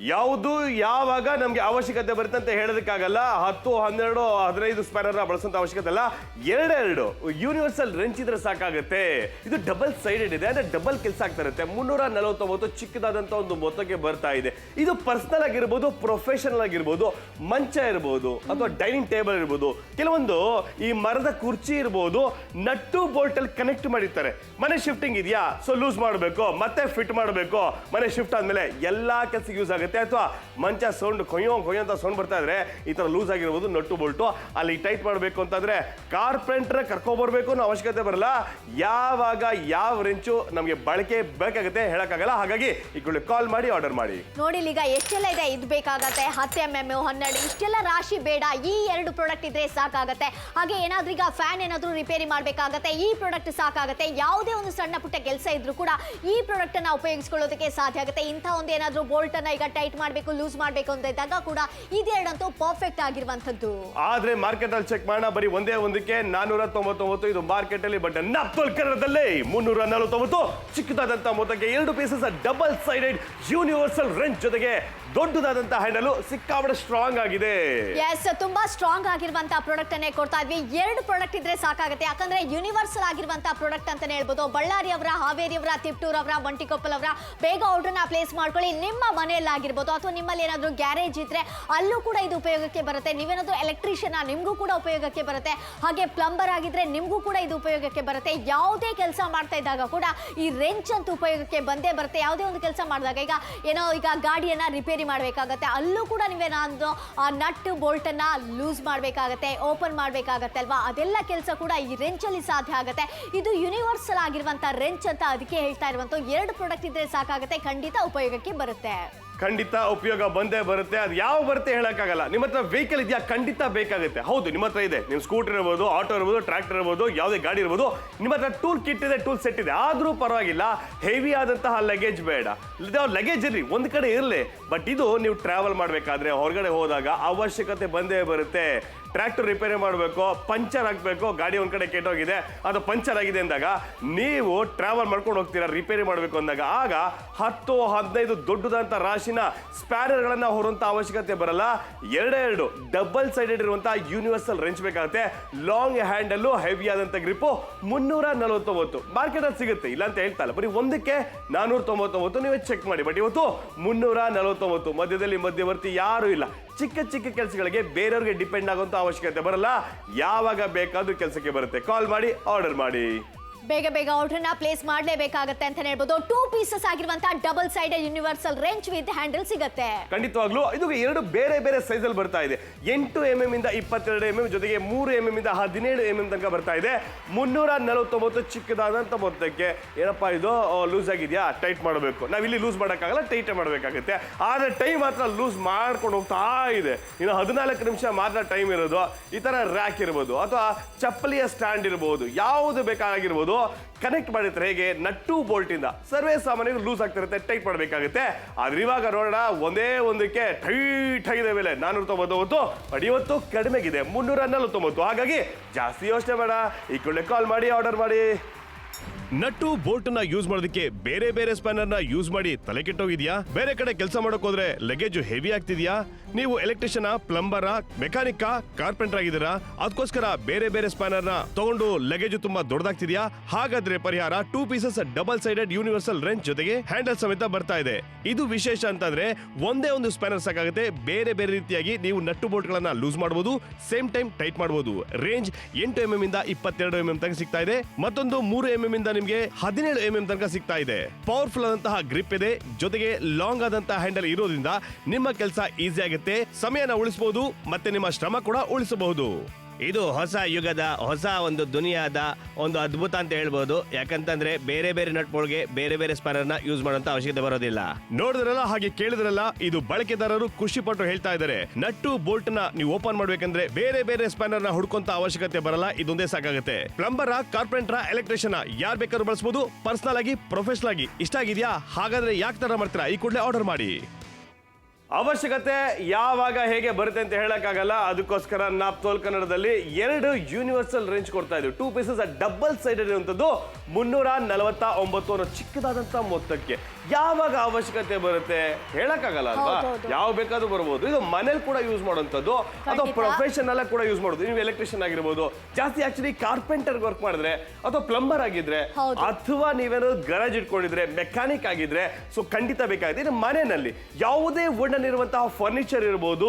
ಯಾವುದು ಯಾವಾಗ ನಮ್ಗೆ ಅವಶ್ಯಕತೆ ಬರುತ್ತೆ ಅಂತ ಹೇಳೋದಕ್ಕಾಗಲ್ಲ. 10, 12, 15 ಸ್ಪ್ಯಾನರ್ ಬಳಸುವಂತ ಅವಶ್ಯಕತೆ ಅಲ್ಲ. 2 ಯೂನಿವರ್ಸಲ್ ರೆಂಚ್ ಇದ್ರೆ ಸಾಕಾಗುತ್ತೆ. ಇದು ಡಬಲ್ ಸೈಡೆಡ್ ಇದೆ, ಅಂದ್ರೆ ಡಬಲ್ ಕೆಲಸ ಆಗ್ತಾ ಇರುತ್ತೆ. 349 ಚಿಕ್ಕದಾದಂತ ಒಂದು ಮೊತ್ತಕ್ಕೆ ಬರ್ತಾ ಇದೆ. ಇದು ಪರ್ಸನಲ್ ಆಗಿರ್ಬೋದು, ಪ್ರೊಫೆಷನಲ್ ಆಗಿರ್ಬೋದು, ಮಂಚ ಇರ್ಬೋದು ಅಥವಾ ಡೈನಿಂಗ್ ಟೇಬಲ್ ಇರ್ಬೋದು, ಕೆಲವೊಂದು ಈ ಮರದ ಕುರ್ಚಿ ಇರ್ಬೋದು, ನಟ್ಟು ಬೋಲ್ಟ್ ಅಲ್ಲಿ ಕನೆಕ್ಟ್ ಮಾಡಿರ್ತಾರೆ. ಮನೆ ಶಿಫ್ಟಿಂಗ್ ಇದೆಯಾ, ಸೊ ಲೂಸ್ ಮಾಡಬೇಕು, ಮತ್ತೆ ಫಿಟ್ ಮಾಡಬೇಕು. ಮನೆ ಶಿಫ್ಟ್ ಆದ್ಮೇಲೆ ಎಲ್ಲಾ ಕೆಲಸಕ್ಕೆ ಯೂಸ್ ಆಗುತ್ತೆ. ಅಥವಾ ಮಂಚ ಸೌಂಡ್ ಕೊಯ್ಯೋ ಅಂತ ಸೌಂಡ್ ಬರ್ತಾ ಇದ್ರೆ ಈ ತರ ಲೂಸ್ ಆಗಿರ್ಬೋದು ನಟ್ಟು ಬೋಲ್ಟು. ಅಲ್ಲಿ ಟೈಟ್ ಮಾಡಬೇಕು ಅಂತಂದ್ರೆ ಕಾರ್ಪೆಂಟರ್ ಕರ್ಕೊಬರ್ಬೇಕು ಅನ್ನೋ ಅವಶ್ಯಕತೆ ಬರಲ್ಲ. ಯಾವಾಗ ಯಾವ ರೆಂಚು ನಮಗೆ ಬಳಕೆ ಬೇಕಾಗುತ್ತೆ ಹೇಳಕ್ಕಾಗಲ್ಲ. ಹಾಗಾಗಿ ಈ ಕೂಡಲೇ ಕಾಲ್ ಮಾಡಿ ಆರ್ಡರ್ ಮಾಡಿ.
ನೋಡಿ ಈಗ ಎಷ್ಟೆಲ್ಲ ಇದೆ. ಇದು ಬೇಕಾಗತ್ತೆ 10 mm, 12, ಇಷ್ಟೆಲ್ಲ ರಾಶಿ ಬೇಡ. ಈ 2 ಪ್ರಾಡಕ್ಟ್ ಇದ್ರೆ ಸಾಕಾಗತ್ತೆ. ಹಾಗೆ ಏನಾದ್ರೂ ಈಗ ಫ್ಯಾನ್ ಏನಾದ್ರೂ ರಿಪೇರಿ ಮಾಡ್ಬೇಕಾಗತ್ತೆ, ಈ ಪ್ರಾಡಕ್ಟ್ ಸಾಕಾಗತ್ತೆ. ಯಾವುದೇ ಒಂದು ಸಣ್ಣ ಪುಟ್ಟ ಕೆಲಸ ಇದ್ರೂ ಕೂಡ ಈ ಪ್ರಾಡಕ್ಟ್ ಅನ್ನ ಉಪಯೋಗಿಸ್ಕೊಳ್ಳೋದಕ್ಕೆ ಸಾಧ್ಯ ಆಗುತ್ತೆ. ಇಂಥ ಒಂದು ಏನಾದ್ರೂ ಬೋಲ್ಟ್ ಅನ್ನ ಈಗ ಟೈಟ್ ಮಾಡಬೇಕು, ಲೂಸ್ ಮಾಡಬೇಕು ಅಂತ ಇದ್ದಾಗ ಕೂಡ ಇದೆರಡಂತೂ ಪರ್ಫೆಕ್ಟ್ ಆಗಿರುವಂತದ್ದು.
ಆದ್ರೆ ಮಾರ್ಕೆಟ್ ಅಲ್ಲಿ ಚೆಕ್ ಮಾಡೋಣ, ಬರೀ ಒಂದೇ ಒಂದಕ್ಕೆ 499. ಇದು ಮಾರ್ಕೆಟ್ ಅಲ್ಲಿ, ಬಟ್ ನಪ್ಪಲ್ ಕನ್ನಡದಲ್ಲಿ 349. ಚಿಕ್ಕದಾದಂತಹ ಮೊತ್ತಕ್ಕೆ 2 pieces double sided universal wrench ಜೊತೆಗೆ ದೊಡ್ಡದಾದಂತಹ ಹ್ಯಾಂಡಲ್ ಸಿಕ್ಕಾಪಟ್ಟೆ ಸ್ಟ್ರಾಂಗ್ ಆಗಿದೆ.
ಎಸ್, ತುಂಬಾ ಸ್ಟ್ರಾಂಗ್ ಆಗಿರುವಂತಹ ಪ್ರಾಡಕ್ಟ್ ಅನ್ನೇ ಕೊಡ್ತಾ ಇದ್ವಿ. 2 ಪ್ರಾಡಕ್ಟ್ ಇದ್ರೆ ಸಾಕಾಗುತ್ತೆ. ಯಾಕಂದ್ರೆ ಯೂನಿವರ್ಸಲ್ ಆಗಿರುವಂತಹ ಪ್ರಾಡಕ್ಟ್ ಅಂತಾನೆ ಹೇಳ್ಬೋದು. ಬಳ್ಳಾರಿ ಅವರ, ಹಾವೇರಿ ಅವರ, ತಿಪ್ಟೂರ್ ಅವರ, ಬಂಟಿಕೊಪ್ಪಲ್ ಅವರ ಬೇಗ ಆರ್ಡರ್ನ ಪ್ಲೇಸ್ ಮಾಡ್ಕೊಳ್ಳಿ. ನಿಮ್ಮ ಮನೆಯಲ್ಲಿ ಆಗಿರ್ಬೋದು ಅಥವಾ ನಿಮ್ಮಲ್ಲಿ ಏನಾದ್ರೂ ಗ್ಯಾರೇಜ್ ಇದ್ರೆ ಅಲ್ಲೂ ಕೂಡ ಇದು ಉಪಯೋಗಕ್ಕೆ ಬರುತ್ತೆ. ನೀವೇನಾದ್ರೂ ಎಲೆಕ್ಟ್ರಿಷಿಯನ್, ನಿಮ್ಗೂ ಕೂಡ ಉಪಯೋಗಕ್ಕೆ ಬರುತ್ತೆ. ಹಾಗೆ ಪ್ಲಂಬರ್ ಆಗಿದ್ರೆ ನಿಮ್ಗೂ ಕೂಡ ಇದು ಉಪಯೋಗಕ್ಕೆ ಬರುತ್ತೆ. ಯಾವುದೇ ಕೆಲಸ ಮಾಡ್ತಾ ಇದ್ದಾಗ ಕೂಡ ಈ ರೆಂಚ್ ಅಂತ ಉಪಯೋಗಕ್ಕೆ ಬಂದೇ ಬರುತ್ತೆ. ಯಾವುದೇ ಒಂದು ಕೆಲಸ ಮಾಡಿದಾಗ ಈಗ ಗಾಡಿಯನ್ನ ರಿಪೇರಿ ಮಾಡಬೇಕಾಗತ್ತೆ, ಅಲ್ಲೂ ಕೂಡ ನೀವೇನಾದ್ರೂ ಆ ನಟ್ ಬೋಲ್ಟ್ ಅನ್ನ ಲೂಸ್ ಮಾಡಬೇಕಾಗತ್ತೆ, ಓಪನ್ ಮಾಡಬೇಕಾಗತ್ತೆ ಅಲ್ವಾ? ಅದೆಲ್ಲ ಕೆಲಸ ಕೂಡ ಈ ರೆಂಚ್ ಅಲ್ಲಿ ಸಾಧ್ಯ ಆಗುತ್ತೆ. ಇದು ಯೂನಿವರ್ಸಲ್ ಆಗಿರುವಂತ ರೆಂಚ್ ಅಂತ ಅದಕ್ಕೆ ಹೇಳ್ತಾ ಇರುವಂತ 2 ಪ್ರಾಡಕ್ಟ್ ಇದ್ರೆ ಸಾಕಾಗುತ್ತೆ. ಖಂಡಿತ ಉಪಯೋಗಕ್ಕೆ ಬರುತ್ತೆ.
ಖಂಡಿತ ಉಪಯೋಗ ಬಂದೇ ಬರುತ್ತೆ. ಅದು ಯಾವ ಬರುತ್ತೆ ಹೇಳಕ್ಕಾಗಲ್ಲ. ನಿಮ್ಮ ಹತ್ರ ವೆಹಿಕಲ್ ಇದೆಯಾ? ಖಂಡಿತ ಬೇಕಾಗುತ್ತೆ. ಹೌದು, ನಿಮ್ಮ ಹತ್ರ ಇದೆ. ನಿಮ್ಮ ಸ್ಕೂಟರ್ ಇರ್ಬೋದು, ಆಟೋ ಇರ್ಬೋದು, ಟ್ರ್ಯಾಕ್ಟರ್ ಇರ್ಬೋದು, ಯಾವುದೇ ಗಾಡಿ ಇರ್ಬೋದು. ನಿಮ್ಮ ಹತ್ರ ಟೂಲ್ ಕಿಟ್ ಇದೆ, ಟೂಲ್ ಸೆಟ್ ಇದೆ. ಆದ್ರೂ ಪರವಾಗಿಲ್ಲ, ಹೆವಿ ಆದಂತಹ ಲಗೇಜ್ ಬೇಡ. ಲಗೇಜ್ ಇರ್ಲಿ, ಒಂದ್ ಕಡೆ ಇರಲಿ. ಬಟ್ ಇದು ನೀವು ಟ್ರಾವೆಲ್ ಮಾಡಬೇಕಾದ್ರೆ, ಹೊರಗಡೆ ಹೋದಾಗ ಅವಶ್ಯಕತೆ ಬಂದೇ ಬರುತ್ತೆ. ಟ್ರ್ಯಾಕ್ಟರ್ ರಿಪೇರಿ ಮಾಡಬೇಕು, ಪಂಚರ್ ಹಾಕ್ಬೇಕು, ಗಾಡಿ ಒಂದ್ ಕಡೆ ಕೆಟ್ಟೋಗಿದೆ, ಅದು ಪಂಚರ್ ಆಗಿದೆ ಅಂದಾಗ ನೀವು ಟ್ರಾವೆಲ್ ಮಾಡ್ಕೊಂಡು ಹೋಗ್ತೀರಾ ರಿಪೇರಿ ಮಾಡಬೇಕು ಅಂದಾಗ, ಆಗ 10, 15 ದೊಡ್ಡದಂತ ರಾಶಿನ ಸ್ಪ್ಯಾನರ್ ಗಳನ್ನ ಹೊರುವಂತ ಅವಶ್ಯಕತೆ ಬರಲ್ಲ. 2 ಡಬಲ್ ಸೈಡೆಡ್ ಇರುವಂತಹ ಯೂನಿವರ್ಸಲ್ ರೆಂಚ್ ಬೇಕಾಗುತ್ತೆ. ಲಾಂಗ್ ಹ್ಯಾಂಡಲ್, ಹೆವಿ ಆದಂತ ಗ್ರಿಪ್. 349 ಮಾರ್ಕೆಟ್ ಅಲ್ಲಿ ಸಿಗುತ್ತೆ, ಇಲ್ಲ ಅಂತ ಹೇಳ್ತಾ ಇಲ್ಲ. ಬರೀ ಒಂದಕ್ಕೆ 499 ನೀವೇ ಚೆಕ್ ಮಾಡಿ. ಬಟ್ ಇವತ್ತು 349. ಮಧ್ಯದಲ್ಲಿ ಮಧ್ಯವರ್ತಿ ಯಾರು ಇಲ್ಲ. ಚಿಕ್ಕ ಚಿಕ್ಕ ಕೆಲಸಗಳಿಗೆ ಬೇರೆಯವ್ರಿಗೆ ಡಿಪೆಂಡ್ ಆಗುವಂತ ಅವಶ್ಯಕತೆ ಬರಲ್ಲ. ಯಾವಾಗ ಬೇಕಾದ್ರೂ ಕೆಲಸಕ್ಕೆ ಬರುತ್ತೆ. ಕಾಲ್ ಮಾಡಿ ಆರ್ಡರ್ ಮಾಡಿ.
ಬೇಗ ಬೇಗ ಆರ್ಡರ್ನ ಪ್ಲೇಸ್ ಮಾಡಲೇಬೇಕಾಗತ್ತೆ ಅಂತ ಹೇಳ್ಬೋದು. 2 ಪೀಸಸ್ ಆಗಿರುವಂತಹ double sided universal wrench with handle ಸಿಗುತ್ತೆ.
ಖಂಡಿತವಾಗ್ಲೂ ಇದು ಎರಡು ಬೇರೆ ಬೇರೆ ಸೈಜ್ ಅಲ್ಲಿ ಬರ್ತಾ ಇದೆ. 8 mm ಇಂದ 22 mm ಜೊತೆಗೆ 3 mm ಇಂದ 17 mm ತನಕ ಬರ್ತಾ ಇದೆ. 349 ಚಿಕ್ಕದಾದಂತ ಮೊತ್ತಕ್ಕೆ. ಏನಪ್ಪಾ ಇದು ಲೂಸ್ ಆಗಿದೆಯಾ, ಟೈಟ್ ಮಾಡಬೇಕು. ನಾವಿಲ್ಲಿ ಲೂಸ್ ಮಾಡೋಕ್ಕಾಗಲ್ಲ, ಟೈಟ್ ಮಾಡಬೇಕಾಗುತ್ತೆ. ಆದ್ರೆ ಟೈಮ್ ಮಾತ್ರ ಲೂಸ್ ಮಾಡ್ಕೊಂಡು ಹೋಗ್ತಾ ಇದೆ. ಇನ್ನು 14 ನಿಮಿಷ ಮಾತ್ರ ಟೈಮ್ ಇರೋದು. ಈ ತರ ರ್ಯಾಕ್ ಇರ್ಬೋದು ಅಥವಾ ಚಪ್ಪಲಿಯ ಸ್ಟ್ಯಾಂಡ್ ಇರಬಹುದು, ಯಾವುದು ಬೇಕಾಗಿರ್ಬೋದು. ಕನೆಕ್ಟ್ ಮಾಡಿದ್ರೆ ಹೇಗೆ ನಟ್ಟು ಬೋಲ್ಟ್ ಇಂದ ಸರ್ವೇ ಸಾಮಾನ್ಯ ಲೂಸ್ ಆಗ್ತಿರುತ್ತೆ, ಟೈಟ್ ಮಾಡಬೇಕಾಗುತ್ತೆ. ಆದ್ರೆ ಇವಾಗ ನೋಡೋಣ, ಒಂದೇ ಒಂದಕ್ಕೆ ಟೈಟ್ ಆಗಿದೆ ಬೆಲೆ 499. ಬಟ್ ಇವತ್ತು ಕಡಿಮೆಗಿದೆ 349. ಹಾಗಾಗಿ ಜಾಸ್ತಿ ಯೋಚನೆ ಬೇಡ, ಈ ಕೂಡಲೇ ಕಾಲ್ ಮಾಡಿ ಆರ್ಡರ್ ಮಾಡಿ.
ನಟ್ಟು ಬೋಲ್ಟ್ ನ ಯೂಸ್ ಮಾಡೋದಕ್ಕೆ ಬೇರೆ ಬೇರೆ ಸ್ಪ್ಯಾನರ್ ನ ಯೂಸ್ ಮಾಡಿ ತಲೆ ಕೆಟ್ಟೋಗಿದ್ಯಾ? ಬೇರೆ ಕಡೆ ಕೆಲಸ ಮಾಡಕ್ ಹೋದ್ರೆ ಲಗೇಜ್ ಹೆವಿ ಆಗ್ತಿದ್ಯಾ? ನೀವು ಎಲೆಕ್ಟ್ರಿಷಿಯನ್, ಪ್ಲಂಬರ್, ಮೆಕ್ಯಾನಿಕ್, ಕಾರ್ಪೆಂಟರ್ ಆಗಿದ್ದೀರಾ? ಅದಕ್ಕೋಸ್ಕರ ಬೇರೆ ಬೇರೆ ಸ್ಪ್ಯಾನರ್ ನ ತಗೊಂಡು ಲಗೇಜ್ ತುಂಬಾ ದೊಡ್ಡದಾಗ್ತಿದ್ಯಾ? ಹಾಗಾದ್ರೆ ಪರಿಹಾರ 2 pieces double sided universal wrench ಜೊತೆಗೆ ಹ್ಯಾಂಡಲ್ ಸಮೇತ ಬರ್ತಾ ಇದೆ. ಇದು ವಿಶೇಷ ಅಂತಂದ್ರೆ ಒಂದೇ ಒಂದು ಸ್ಪ್ಯಾನರ್ ಸಾಕಾಗುತ್ತೆ. ಬೇರೆ ಬೇರೆ ರೀತಿಯಾಗಿ ನೀವು ನಟ್ಟು ಬೋಲ್ಟ್ ಗಳನ್ನ ಲೂಸ್ ಮಾಡಬಹುದು, ಸೇಮ್ ಟೈಮ್ ಟೈಟ್ ಮಾಡಬಹುದು. ರೇಂಜ್ 8 mm ಇಂದ 22 mm ತನಕ ಸಿಗ್ತಾ ಇದೆ. ಮತ್ತೊಂದು 3 mm ಇಂದ ನಿಮಗೆ 17 mm ತನಕ ಸಿಗ್ತಾ ಇದೆ. ಪವರ್ಫುಲ್ ಆದಂತಹ ಗ್ರಿಪ್ ಇದೆ, ಜೊತೆಗೆ ಲಾಂಗ್ ಆದಂತಹ ಹ್ಯಾಂಡಲ್ ಇರೋದ್ರಿಂದ ನಿಮ್ಮ ಕೆಲಸ ಈಸಿ ಆಗುತ್ತೆ, ಸಮಯನ ಉಳಿಸಬಹುದು, ಮತ್ತೆ ನಿಮ್ಮ ಶ್ರಮ ಕೂಡ ಉಳಿಸಬಹುದು.
ಇದು ಹೊಸ ಯುಗದ ಹೊಸ ಒಂದು ದುನಿಯಾದ ಒಂದು ಅದ್ಭುತ ಅಂತ ಹೇಳ್ಬೋದು. ಯಾಕಂತಂದ್ರೆ ಬೇರೆ ಬೇರೆ ನಟ್ ಬೋಲ್ಟ್ಗೆ ಬೇರೆ ಬೇರೆ ಸ್ಪ್ಯಾನರ್ ನ ಯೂಸ್ ಮಾಡುವಂತ ಅವಶ್ಯಕತೆ ಬರೋದಿಲ್ಲ.
ನೋಡಿದ್ರಲ್ಲ, ಹಾಗೆ ಕೇಳಿದ್ರಲ್ಲ, ಇದು ಬಳಕೆದಾರರು ಖುಷಿ ಪಟ್ಟು ಹೇಳ್ತಾ ಇದ್ದಾರೆ. ನಟ್ಟು ಬೋಲ್ಟ್ ನ ನೀವು ಓಪನ್ ಮಾಡ್ಬೇಕಂದ್ರೆ ಬೇರೆ ಬೇರೆ ಸ್ಪ್ಯಾನರ್ ನ ಹುಡ್ಕೊಂತ ಅವಶ್ಯಕತೆ ಬರಲ್ಲ, ಇದೊಂದೇ ಸಾಕಾಗುತ್ತೆ. ಪ್ಲಂಬರ್, ಕಾರ್ಪೆಂಟರ್, ಎಲೆಕ್ಟ್ರಿಷಿಯನ್ ಯಾರು ಬೇಕಾದ್ರೂ ಬಳಸಬಹುದು, ಪರ್ಸನಲ್ ಆಗಿ, ಪ್ರೊಫೆಷನಲ್ ಆಗಿ. ಇಷ್ಟ ಆಗಿದ್ಯಾ? ಹಾಗಾದ್ರೆ ಯಾಕೆ ತರ ಮಾಡ್ತೀರಾ? ಈ ಕೂಡಲೇ ಆರ್ಡರ್ ಮಾಡಿ.
ಅವಶ್ಯಕತೆ ಯಾವಾಗ ಹೇಗೆ ಬರುತ್ತೆ ಅಂತ ಹೇಳಕ್ಕಾಗಲ್ಲ. ಅದಕ್ಕೋಸ್ಕರ ನಾಪ್ತೋಲ್ ಕನ್ನಡದಲ್ಲಿ 2 ಯೂನಿವರ್ಸಲ್ ರೇಂಜ್ ಕೊಡ್ತಾ ಇದ್ದೀವಿ. 2 ಪೀಸಸ್ ಡಬಲ್ ಸೈಡೆಡ್ ಇರುವಂತದ್ದು 349 ಚಿಕ್ಕದಾದಂತ ಮೊತ್ತಕ್ಕೆ. ಯಾವಾಗ ಅವಶ್ಯಕತೆ ಬರುತ್ತೆ ಹೇಳಕ್ಕಾಗಲ್ಲ ಅಲ್ವಾ? ಯಾವ ಬೇಕಾದ್ರೂ ಬರ್ಬೋದು. ಇದು ಮನೇಲಿ ಕೂಡ ಯೂಸ್ ಮಾಡುವಂತದ್ದು ಅಥವಾ ಪ್ರೊಫೆಷನಲ್ ಕೂಡ ಯೂಸ್ ಮಾಡೋದು. ನೀವು ಎಲೆಕ್ಟ್ರಿಷಿಯನ್ ಆಗಿರ್ಬೋದು, ಜಾಸ್ತಿ ಆಕ್ಚುಲಿ ಕಾರ್ಪೆಂಟರ್ ವರ್ಕ್ ಮಾಡಿದ್ರೆ ಅಥವಾ ಪ್ಲಂಬರ್ ಆಗಿದ್ರೆ ಅಥವಾ ನೀವೇನೋ ಗರಾಜ್ ಇಟ್ಕೊಂಡಿದ್ರೆ, ಮೆಕ್ಯಾನಿಕ್ ಆಗಿದ್ರೆ, ಸೊ ಖಂಡಿತ ಬೇಕಾಗಿದೆ. ಇನ್ನು ಮನೆಯಲ್ಲಿ ಯಾವುದೇ ವುಡ್ ಇರುವಂತಹ ಫರ್ನಿಚರ್ ಇರಬಹುದು,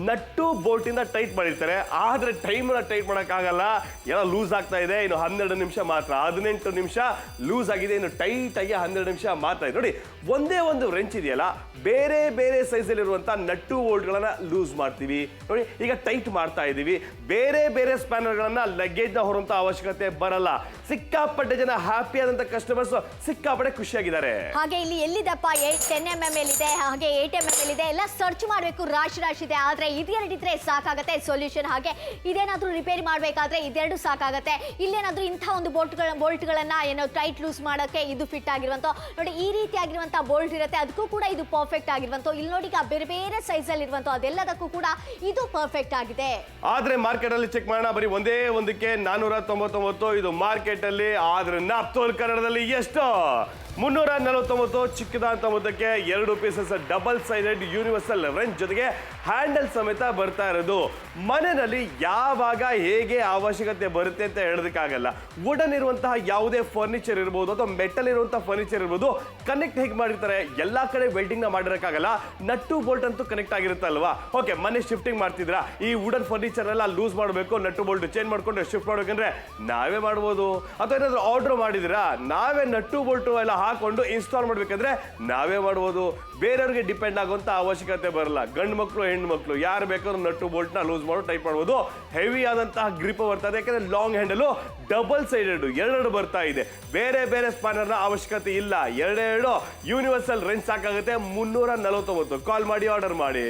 ನಟ್ಟು ಬೋಲ್ಟ್ ಇಂದ ಟೈಟ್ ಮಾಡಿರ್ತಾರೆ. ಆದ್ರೆ ಟೈಮ್ ಟೈಟ್ ಮಾಡಕ್ಕಾಗಲ್ಲ, ಏನೋ ಲೂಸ್ ಆಗ್ತಾ ಇದೆ. ಇನ್ನು 12 ನಿಮಿಷ ಮಾತ್ರ, 18 ನಿಮಿಷ ಲೂಸ್ ಆಗಿದೆ, ಇನ್ನು ಟೈಟ್ ಆಗಿ 12 ನಿಮಿಷ ಮಾತ್ರ ಇದೆ. ನೋಡಿ, ಒಂದೇ ಒಂದು ರೆಂಚ್ ಇದೆಯಲ್ಲ, ಬೇರೆ ಬೇರೆ ಸೈಜ್ ಅಲ್ಲಿ ಇರುವಂತಹ ನಟ್ಟು ಬೋಲ್ಟ್ ಗಳನ್ನ ಲೂಸ್ ಮಾಡ್ತೀವಿ. ನೋಡಿ, ಈಗ ಟೈಟ್ ಮಾಡ್ತಾ ಇದೀವಿ. ಬೇರೆ ಬೇರೆ ಸ್ಪ್ಯಾನರ್ ಗಳನ್ನ ಲಗೇಜ್ ನ ಹೊರುವಂತ ಅವಶ್ಯಕತೆ ಬರಲ್ಲ. ಸಿಕ್ಕಾಪಟ್ಟೆ ಜನ ಹ್ಯಾಪಿ ಆದಂತ ಕಸ್ಟಮರ್ಸ್ ಸಿಕ್ಕಾಪಟ್ಟೆ ಖುಷಿಯಾಗಿದ್ದಾರೆ.
ಹಾಗೆ ಇಲ್ಲಿ ಎಲ್ಲಿದಪ್ಪ 10 mm ಇದೆ, ಹಾಗೆ 8 mm ಇದೆ, ಎಲ್ಲ ಸರ್ಚ್ ಮಾಡಬೇಕು, ರಾಶಿ ಇದೆ. ಆದ್ರೆ ಇದೆರಡಿದ್ರೆ ಸಾಕಾಗತ್ತೆ ಸೊಲ್ಯೂಷನ್. ಹಾಗೆ ಇದೇನಾದ್ರೂ ರಿಪೇರಿ ಮಾಡಬೇಕಾದ್ರೆ ಇದೆರಡು ಸಾಕಾಗತ್ತೆ. ಇಲ್ಲೇನಾದ್ರೂ ಇಂಥ ಒಂದು ಬೋಲ್ಟ್ಗಳನ್ನ ಏನೋ ಟೈಟ್ ಲೂಸ್ ಮಾಡೋಕೆ ಇದು ಫಿಟ್ ಆಗಿರುವಂತ ನೋಡಿ, ಈ ರೀತಿ ಆಗಿರುವಂತ ಬೋಲ್ಟ್ ಇರುತ್ತೆ. ಅದಕ್ಕೂ ಕೂಡ ಇದು ಪರ್ಫೆಕ್ಟ್ ಆಗಿರುವಂತ. ಇಲ್ಲಿ ನೋಡಿ, ಬೇರೆ ಬೇರೆ ಸೈಜ್ ಅಲ್ಲಿ ಇರುವಂತ ಅದೆಲ್ಲದಕ್ಕೂ ಕೂಡ ಇದು ಪರ್ಫೆಕ್ಟ್ ಆಗಿದೆ.
ಆದ್ರೆ ಮಾರ್ಕೆಟ್ ಅಲ್ಲಿ ಚೆಕ್ ಮಾಡೋಣ, ಬರೀ ಒಂದೇ ಒಂದಕ್ಕೆ 499 ಇದು ಮಾರ್ಕೆಟ್ ಅಲ್ಲಿ. ಆದ್ರೆ ನಾಪ್ತೋಲ್ ಕನ್ನಡದಲ್ಲಿ ಎಷ್ಟು? 349 ಚಿಕ್ಕದಾದಂತ ಮೊತ್ತಕ್ಕೆ 2 pieces double sided universal wrench ಜೊತೆಗೆ ಹ್ಯಾಂಡಲ್ ಸಮೇತ ಬರ್ತಾ ಇರೋದು. ಮನೆಯಲ್ಲಿ ಯಾವಾಗ ಹೇಗೆ ಅವಶ್ಯಕತೆ ಬರುತ್ತೆ ಅಂತ ಹೇಳೋದಕ್ಕಾಗಲ್ಲ. ವುಡನ್ ಇರುವಂತಹ ಯಾವುದೇ ಫರ್ನಿಚರ್ ಇರಬಹುದು ಅಥವಾ ಮೆಟಲ್ ಇರುವಂತಹ ಫರ್ನಿಚರ್ ಇರಬಹುದು, ಕನೆಕ್ಟ್ ಹೇಗೆ ಮಾಡಿರ್ತಾರೆ, ಎಲ್ಲಾ ಕಡೆ ವೆಲ್ಡಿಂಗ್ ನ ಮಾಡಿರಕ್ಕಾಗಲ್ಲ. ನಟ್ಟು ಬೋಲ್ಟ್ ಅಂತೂ ಕನೆಕ್ಟ್ ಆಗಿರುತ್ತಲ್ವಾ? ಓಕೆ, ಮನೆ ಶಿಫ್ಟಿಂಗ್ ಮಾಡ್ತಿದ್ರಾ, ಈ ವುಡನ್ ಫರ್ನಿಚರ್ ಎಲ್ಲ ಲೂಸ್ ಮಾಡಬೇಕು, ನಟ್ಟು ಬೋಲ್ಟ್ ಚೇಂಜ್ ಮಾಡ್ಕೊಂಡು ಶಿಫ್ಟ್ ಮಾಡ್ಬೇಕಂದ್ರೆ ನಾವೇ ಮಾಡ್ಬೋದು. ಅಥವಾ ಏನಾದ್ರು ಆರ್ಡರ್ ಮಾಡಿದಿರಾ, ನಾವೇ ನಟ್ಟು ಬೋಲ್ಟ್ ಎಲ್ಲ ಹಾಕೊಂಡು ಇನ್ಸ್ಟಾಲ್ ಮಾಡ್ಬೇಕಂದ್ರೆ ನಾವೇ ಮಾಡ್ಬೋದು. ಬೇರೆಯವ್ರಿಗೆ ಡಿಪೆಂಡ್ ಆಗುವಂತ ಅವಶ್ಯಕತೆ ಬರಲ್ಲ. ಗಂಡು ಮಕ್ಕಳು, ಹೆಣ್ಣು ಮಕ್ಕಳು ಯಾರು ಬೇಕಾದ್ರೂ ನಟ್ಟು ಬೋಲ್ಟ್ ನ ಲೂಸ್ ಮಾಡಿ ಟೈಪ್ ಮಾಡ್ಬೋದು. ಹೆವಿ ಆದಂತಹ ಗ್ರಿಪ್ ಬರ್ತದೆ, ಯಾಕಂದ್ರೆ ಲಾಂಗ್ ಹ್ಯಾಂಡಲ್ ಡಬಲ್ ಸೈಡೆಡ್ 2 ಬರ್ತಾ ಇದೆ. ಬೇರೆ ಬೇರೆ ಸ್ಪ್ಯಾನರ್ ನ ಅವಶ್ಯಕತೆ ಇಲ್ಲ. 2 ಯೂನಿವರ್ಸಲ್ ರೆಂಚ್ ಸಾಕಾಗುತ್ತೆ. 349. ಕಾಲ್ ಮಾಡಿ ಆರ್ಡರ್ ಮಾಡಿ.